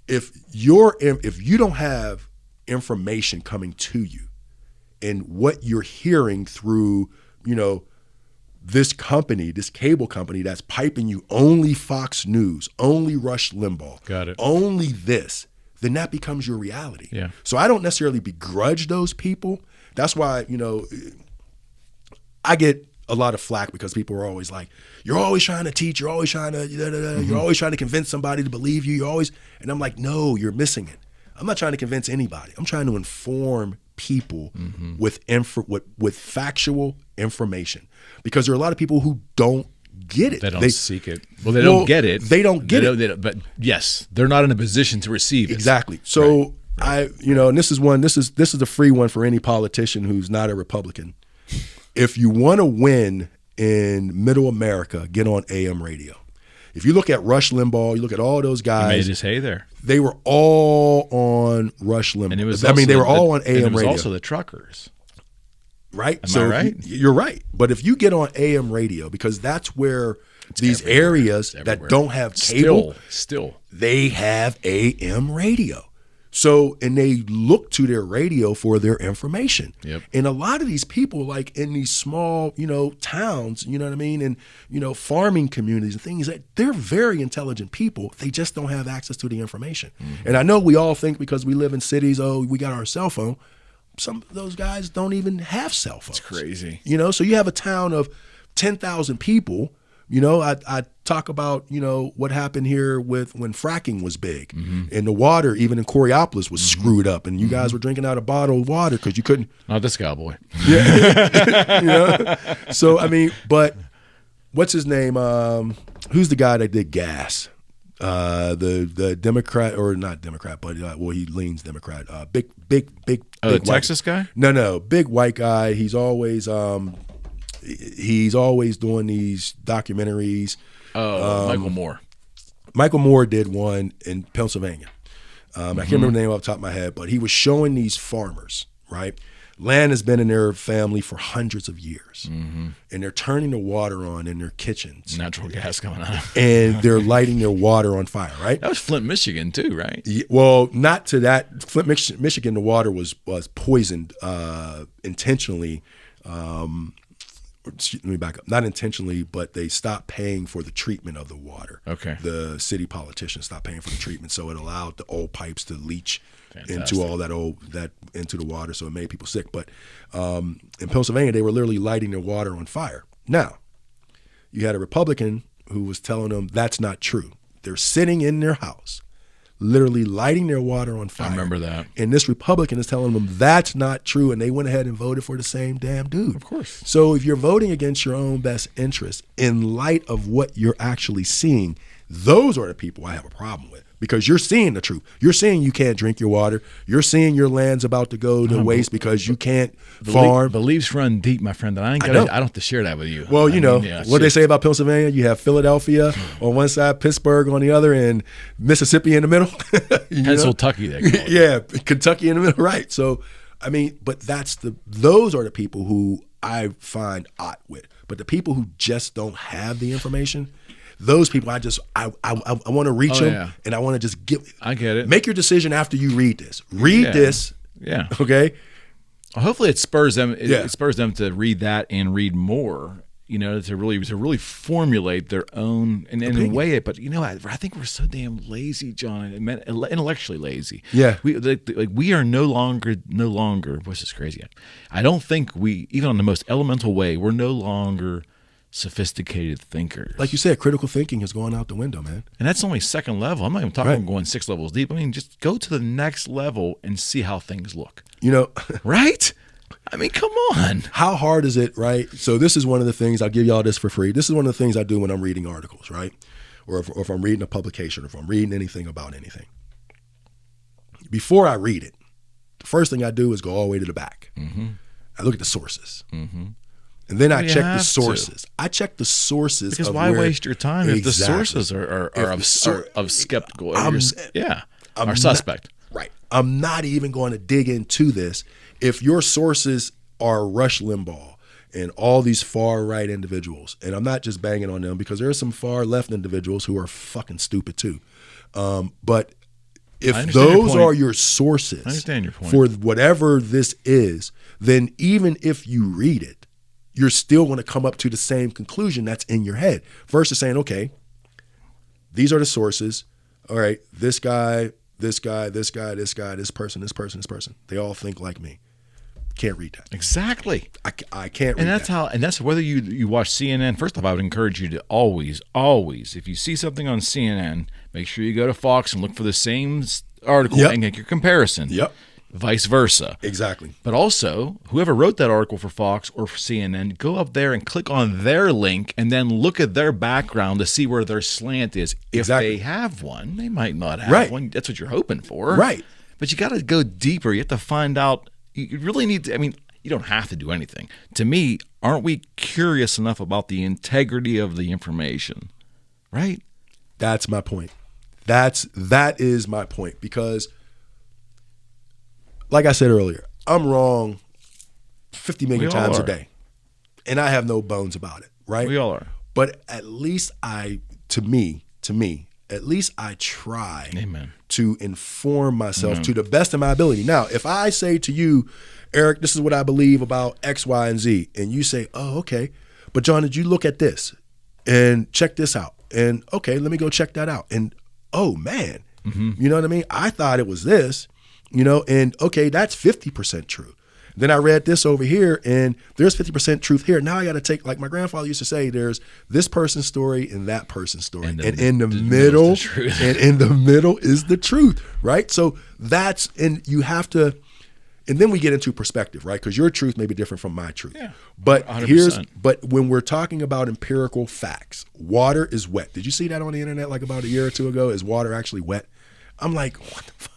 If you don't have information coming to you and what you're hearing through, this cable company that's piping you only Fox News, only Rush Limbaugh, got it, only this, then that becomes your reality. Yeah. So I don't necessarily begrudge those people. That's why, I get a lot of flack because people are always like, you're always trying to teach, you're always trying to, you're always trying to convince somebody to believe you. And I'm like, no, you're missing it. I'm not trying to convince anybody. I'm trying to inform people with factual information, because there are a lot of people who don't get it. They don't seek it. Well, they don't get it. They don't get it. But yes, they're not in a position to receive it. Exactly. So right. And this is a free one for any politician who's not a Republican. If you want to win in middle America, get on AM radio. If you look at Rush Limbaugh, you look at all those guys. He made his hay there. They were all on Rush Limbaugh. And it was they were all on AM radio. And it was also the truckers. Right? Am I right? You're right. But if you get on AM radio, because that's where these areas that don't have cable, still, they have AM radio. So, and they look to their radio for their information. Yep. And a lot of these people, like in these small, towns, you know what I mean? And, farming communities and things, that they're very intelligent people. They just don't have access to the information. Mm-hmm. And I know we all think because we live in cities, we got our cell phone. Some of those guys don't even have cell phones. It's crazy. So you have a town of 10,000 people. I talk about, what happened here with when fracking was big, and the water, even in Coriopolis, was screwed up, and you guys were drinking out of bottled water because you couldn't. Not this cowboy. Yeah. So, but what's his name? Who's the guy that did gas? The Democrat, or not Democrat, but he leans Democrat. Big the Texas guy? No, big white guy. He's always doing these documentaries. Michael Moore. Michael Moore did one in Pennsylvania. I can't remember the name off the top of my head, but he was showing these farmers, right? Land has been in their family for hundreds of years, and they're turning the water on in their kitchens. Natural gas coming out. And they're lighting their water on fire, right? That was Flint, Michigan too, right? Well, not to that. Flint, Michigan, the water was poisoned intentionally. Let me back up. Not intentionally, but they stopped paying for the treatment of the water. Okay. The city politicians stopped paying for the treatment, so it allowed the old pipes to leach Fantastic. into all that into the water, so it made people sick. But in Pennsylvania, they were literally lighting their water on fire. Now, you had a Republican who was telling them that's not true. They're sitting in their house, literally lighting their water on fire. I remember that. And this Republican is telling them that's not true, and they went ahead and voted for the same damn dude. Of course. So if you're voting against your own best interest in light of what you're actually seeing, those are the people I have a problem with. because you're seeing the truth. You're seeing you can't drink your water. You're seeing your land's about to go to waste because you can't farm. Beliefs run deep, my friend. I don't have to share that with you. Well, what they say about Pennsylvania, you have Philadelphia on one side, Pittsburgh on the other, and Mississippi in the middle. Pennsylvania, they call it. Yeah, Kentucky in the middle, right? So, I mean, but those are the people who I find odd with. But the people who just don't have the information, those people, I want to reach them, and I want to just I get it. Make your decision after you read this. Read this. Yeah. Okay. Well, hopefully, it spurs them. It spurs them to read that and read more. To really formulate their own and weigh it. But I think we're so damn lazy, John, intellectually lazy. Yeah. We are no longer. Which is crazy. I don't think even on the most elemental way, we're no longer sophisticated thinkers. Like you said, critical thinking is going out the window, man. And that's only second level. I'm not even talking about going 6 levels deep. I mean, just go to the next level and see how things look. Right? I mean, come on. How hard is it, right? So this is one of the things, I'll give y'all this for free. This is one of the things I do when I'm reading articles, right? Or if I'm reading a publication, or if I'm reading anything about anything. Before I read it, the first thing I do is go all the way to the back. Mm-hmm. I look at the sources. Mm-hmm. And then I check the sources. I check the sources. Because why waste your time if the sources are of skeptical? Are suspect. Right. I'm not even going to dig into this. If your sources are Rush Limbaugh and all these far right individuals, and I'm not just banging on them because there are some far left individuals who are fucking stupid too. But if those are your sources, I understand your point. For whatever this is, then even if you read it, you're still going to come up to the same conclusion that's in your head versus saying, okay, these are the sources. All right, this guy, this guy, this guy, this guy, this person, this person, this person. They all think like me. Can't read that. Exactly. I can't read that. And that's whether you watch CNN. First off, I would encourage you to always, if you see something on CNN, make sure you go to Fox and look for the same article and make your comparison. Yep. Vice versa. Exactly. But also, whoever wrote that article for Fox or for CNN, go up there and click on their link and then look at their background to see where their slant is. If they have one, they might not have one. That's what you're hoping for. Right. But you got to go deeper. You have to find out. You really need to, you don't have to do anything. To me, aren't we curious enough about the integrity of the information? Right? That's my point. That is my point because like I said earlier, I'm wrong 50 million times a day. And I have no bones about it, right? We all are. But at least to me, at least I try to inform myself to the best of my ability. Now, if I say to you, Eric, this is what I believe about X, Y, and Z, and you say, oh, okay, but John, did you look at this and check this out? And okay, let me go check that out. And oh man, you know what I mean? I thought it was this. And okay, that's 50% true. Then I read this over here and there's 50% truth here. Now I got to take, like my grandfather used to say, there's this person's story and that person's story. And in the middle, is the truth, right? So and you have to, and then we get into perspective, right? Because your truth may be different from my truth. Yeah, but 100%. But when we're talking about empirical facts, water is wet. Did you see that on the internet like about a year or two ago? Is water actually wet? I'm like, what the fuck?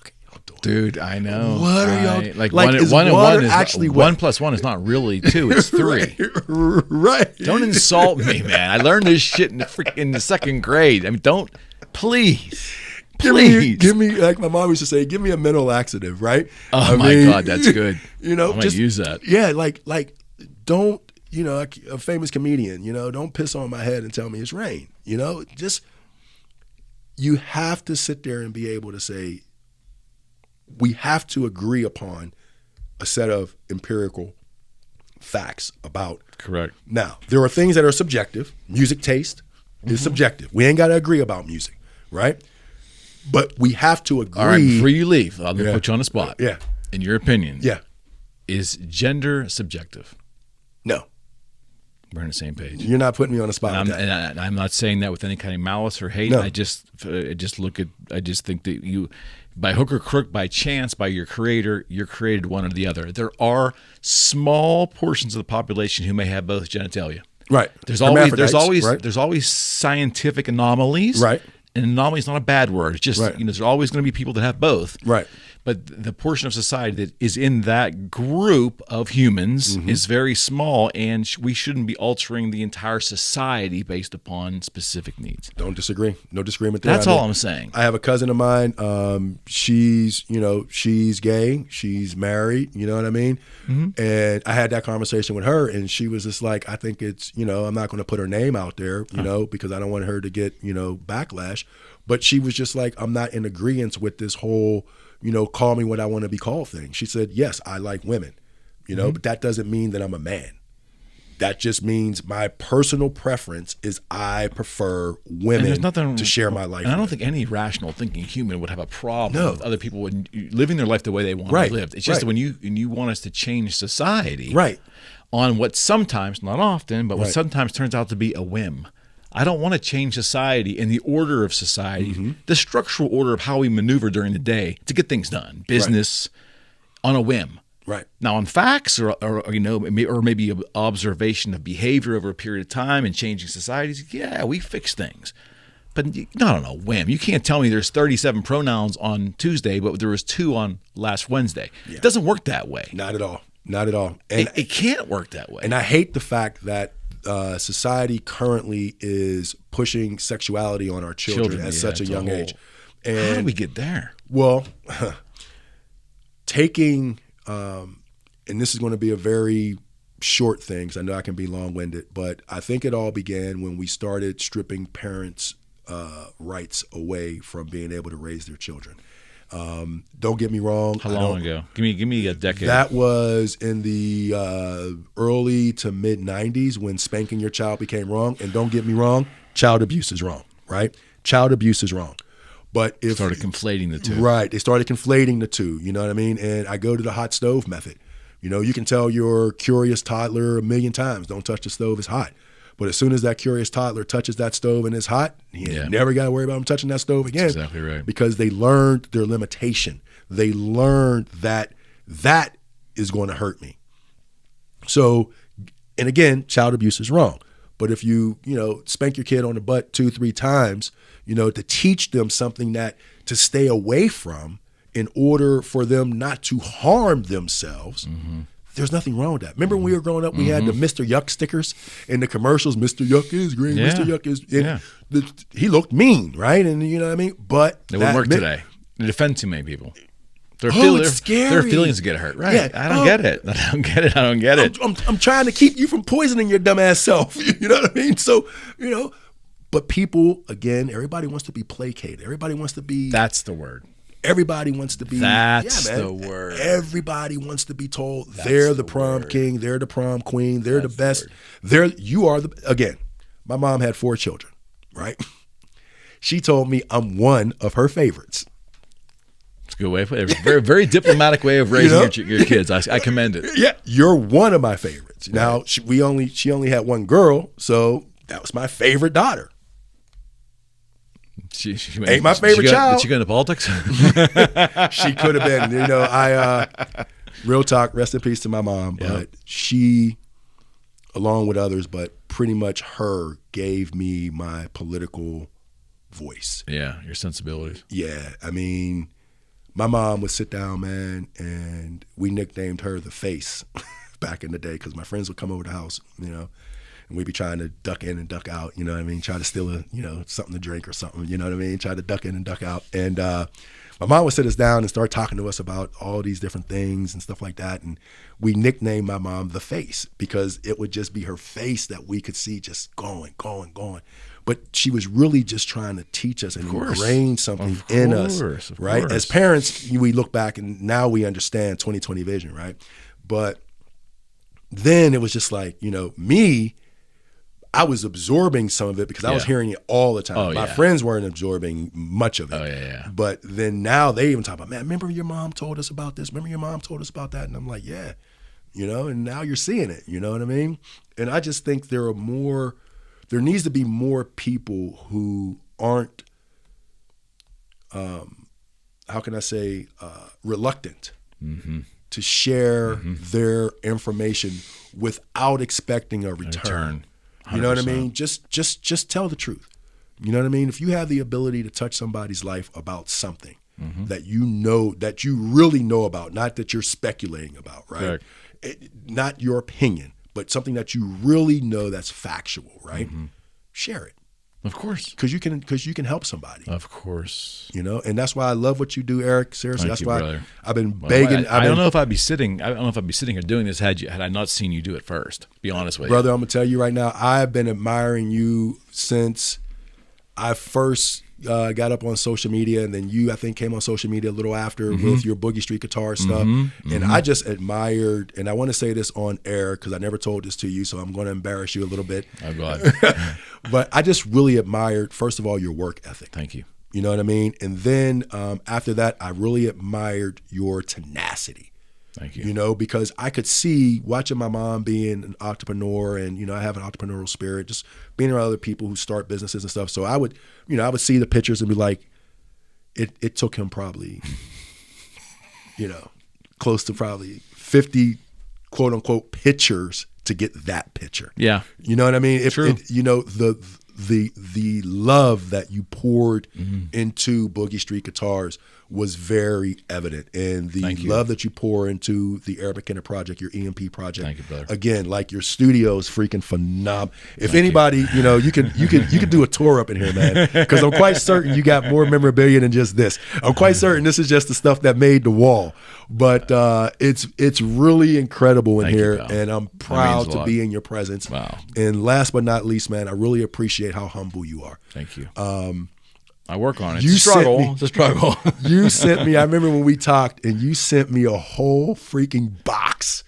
Dude, I know. What are y'all like? Is one is actually wet? 1 plus 1 is not really 2; it's 3. Right. Don't insult me, man. I learned this shit in the second grade. Don't please. Give me like my mom used to say, give me a mental laxative, right? Oh my God, that's good. I might use that. Yeah, like don't a famous comedian, don't piss on my head and tell me it's rain. Just you have to sit there and be able to say. We have to agree upon a set of empirical facts about. Correct. Now, there are things that are subjective. Music taste is subjective. We ain't got to agree about music, right? But we have to agree. All right, before you leave, I'm going to put you on the spot. Yeah. In your opinion, is gender subjective? No. We're on the same page. You're not putting me on the spot. And I'm not saying that with any kind of malice or hate. No. I just think that you, by hook or crook, by chance, by your creator, you're created one or the other. There are small portions of the population who may have both genitalia. Right. There's always scientific anomalies. Right. an anomaly is not a bad word. It's just, there's always going to be people that have both. Right. But the portion of society that is in that group of humans is very small, and we shouldn't be altering the entire society based upon specific needs. Don't disagree. No disagreement there. That's all I'm saying. I have a cousin of mine. She's gay. She's married. You know what I mean? And I had that conversation with her, and she was just like, I think it's, I'm not going to put her name out there, because I don't want her to get, backlash. But she was just like, I'm not in agreement with this whole, call me what I want to be called thing. She said, yes, I like women, but that doesn't mean that I'm a man. That just means my personal preference is I prefer women to share my life. And I don't think any rational thinking human would have a problem with other people living their life the way they want to live. It's just when you want us to change society on what sometimes, not often, but what sometimes turns out to be a whim. I don't want to change society and the order of society, the structural order of how we maneuver during the day to get things done, business, on a whim. Right. Now, on facts or maybe observation of behavior over a period of time and changing societies, we fix things. But not on a whim. You can't tell me there's 37 pronouns on Tuesday, but there was 2 on last Wednesday. Yeah. It doesn't work that way. Not at all. Not at all. And it can't work that way. And I hate the fact that society currently is pushing sexuality on our children at such a young age. And how do we get there? Well, taking, and this is going to be a very short thing, because I know I can be long-winded, but I think it all began when we started stripping parents' rights away from being able to raise their children. Don't get me wrong. How long ago? Give me a decade. That was in the early to mid 90s when spanking your child became wrong. And don't get me wrong, child abuse is wrong, right? Child abuse is wrong. But if started conflating the two. Right. They started conflating the two, you know what I mean? And I go to the hot stove method. You can tell your curious toddler 1,000,000 times, don't touch the stove, it's hot. But as soon as that curious toddler touches that stove and it's hot, he never got to worry about him touching that stove again. That's exactly right. Because they learned their limitation. They learned that is going to hurt me. So, and again, child abuse is wrong. But if you spank your kid on the butt 2-3 times, to teach them something to stay away from in order for them not to harm themselves, there's nothing wrong with that. Remember when we were growing up, we had the Mr. Yuck stickers in the commercials. Mr. Yuck is green. Mr. Yuck is. He looked mean, right? And you know what I mean? But it wouldn't work today. It offends too many people. It's scary. Their feelings get hurt. Right. Yeah. I don't get it. I don't get it. I'm trying to keep you from poisoning your dumbass self. You know what I mean? So, but people, again, everybody wants to be placated. Everybody wants to be. That's the word. Everybody wants to be. That's the word. Everybody wants to be told they're the prom king, they're the prom queen, they're the best. Again, my mom had 4 children, right? She told me I'm one of her favorites. It's a good way of putting it. Very, very diplomatic way of raising your kids. I commend it. Yeah, you're one of my favorites. Right. Now, she only had 1 girl, so that was my favorite daughter. She ain't my favorite child. Did she go into politics? She could have been. Real talk, rest in peace to my mom. But she, along with others, but pretty much her, gave me my political voice. Yeah, your sensibilities. Yeah, I mean, my mom would sit down, man, and we nicknamed her the Face back in the day because my friends would come over the house, and we'd be trying to duck in and duck out, you know what I mean? Try to steal something to drink or something, you know what I mean? Try to duck in and duck out. And my mom would sit us down and start talking to us about all these different things and stuff like that. And we nicknamed my mom the Face because it would just be her face that we could see just going. But she was really just trying to teach us and ingrain something in us, right? As parents, we look back and now we understand 20/20 vision, right? But then it was just like, me, I was absorbing some of it because I was hearing it all the time. My friends weren't absorbing much of it. But then now they even talk about, man, remember your mom told us about this? Remember your mom told us about that? And I'm like, yeah, and now you're seeing it. You know what I mean? And I just think there needs to be more people who aren't, how can I say, reluctant to share their information without expecting a return. 100%. You know what I mean? Just tell the truth. You know what I mean? If you have the ability to touch somebody's life about something that you know, that you really know about, not that you're speculating about, right? Not your opinion, but something that you really know that's factual, right? Share it. Of course. Because you can help somebody. Of course. You know, and that's why I love what you do, Eric. Seriously, Thank that's you, why brother. I've been begging. I don't know if I'd be sitting. I don't know if I'd be sitting here doing this had I not seen you do it first. To be honest with you, brother. I'm gonna tell you right now. I've been admiring you since I first got up on social media, and then you, I think, came on social media a little after with your Boogie Street guitar stuff. And I just admired, and I want to say this on air because I never told this to you, so I'm going to embarrass you a little bit. Oh, God. But I just really admired, first of all, your work ethic. Thank you. You know what I mean? And then after that, I really admired your tenacity. Thank you. You know, because I could see watching my mom being an entrepreneur, and, you know, I have an entrepreneurial spirit, just being around other people who start businesses and stuff. So I would see the pictures and be like, it took him probably, you know, close to probably 50 quote unquote pictures to get that picture. Yeah. You know what I mean? True. You know, the love that you poured into Boogie Street Guitars was very evident, and the love that you pour into the Eric McKenna Project, your EMP project. Thank you, brother. Again, like, your studio is freaking phenomenal. If anybody, you know, you could do a tour up in here, man, because I'm quite certain you got more memorabilia than just this. I'm quite certain this is just the stuff that made the wall. But it's really incredible in here, and I'm proud to be in your presence. Wow. And last but not least, man, I really appreciate how humble you are. Thank you. I work on it. It's You a struggle. sent me- It's a struggle. You sent me, I remember when we talked, and you sent me a whole freaking box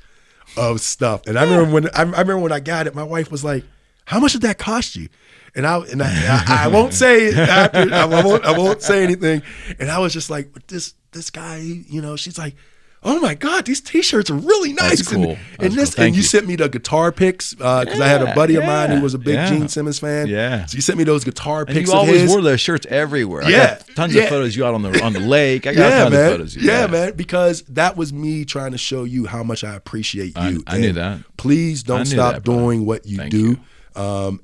of stuff. And I remember when I got it, my wife was like, "How much did that cost you?" And I won't say it after, I won't say anything. And I was just like, this guy, you know, she's like, "Oh my God, these T-shirts are really nice." That's cool. And you sent me the guitar pics because I had a buddy of mine who was a big Gene Simmons fan. Yeah. So you sent me those guitar And pics you of always his. wore those shirts everywhere. I Yeah. got tons of photos you out on the lake. I got tons of photos. Yeah, man. Because that was me trying to show you how much I appreciate you. I knew that. Please don't stop doing what you Thank do. you.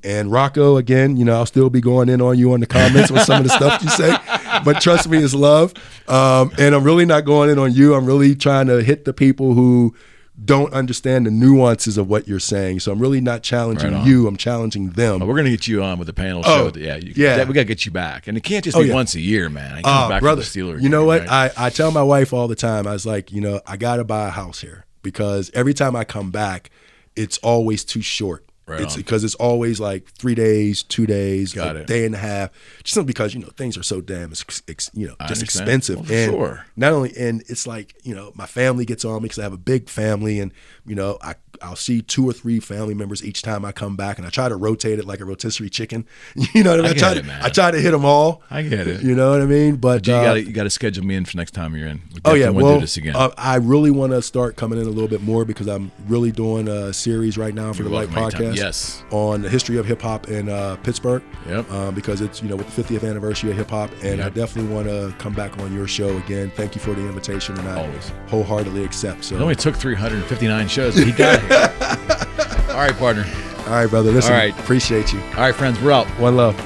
And Rocco, again, you know, I'll still be going in on you on the comments with some of the stuff you say, but trust me, it's love. And I'm really not going in on you. I'm really trying to hit the people who don't understand the nuances of what you're saying. So I'm really not challenging you. I'm challenging them. We're going to get you on with the panel show. We got to get you back. And it can't just be once a year, man. I come back brother, from the Steelers. You know what? Right? I tell my wife all the time, I was like, you know, I got to buy a house here because every time I come back, it's always too short. It's because it's always like 3 days, 2 days, a day and a half. Just because, you know, things are so damn, just expensive. Well, and sure. Not only, and it's like, you know, my family gets on me because I have a big family, and, you know, I'll see 2 or 3 family members each time I come back, and I try to rotate it like a rotisserie chicken. You know what I mean? I try to hit them all. I get it. You know what I mean? But you got to schedule me in for next time you're in. Well, do this again. I really want to start coming in a little bit more because I'm really doing a series right now for the Light Podcast. Yes. On the history of hip hop in Pittsburgh. Yep. Because it's, you know, with the 50th anniversary of hip hop, and I definitely want to come back on your show again. Thank you for the invitation, and I wholeheartedly accept. So it only took 359 shows, but he got it. All right, partner. All right, brother. Listen, appreciate you. All right, friends, we're out. One love.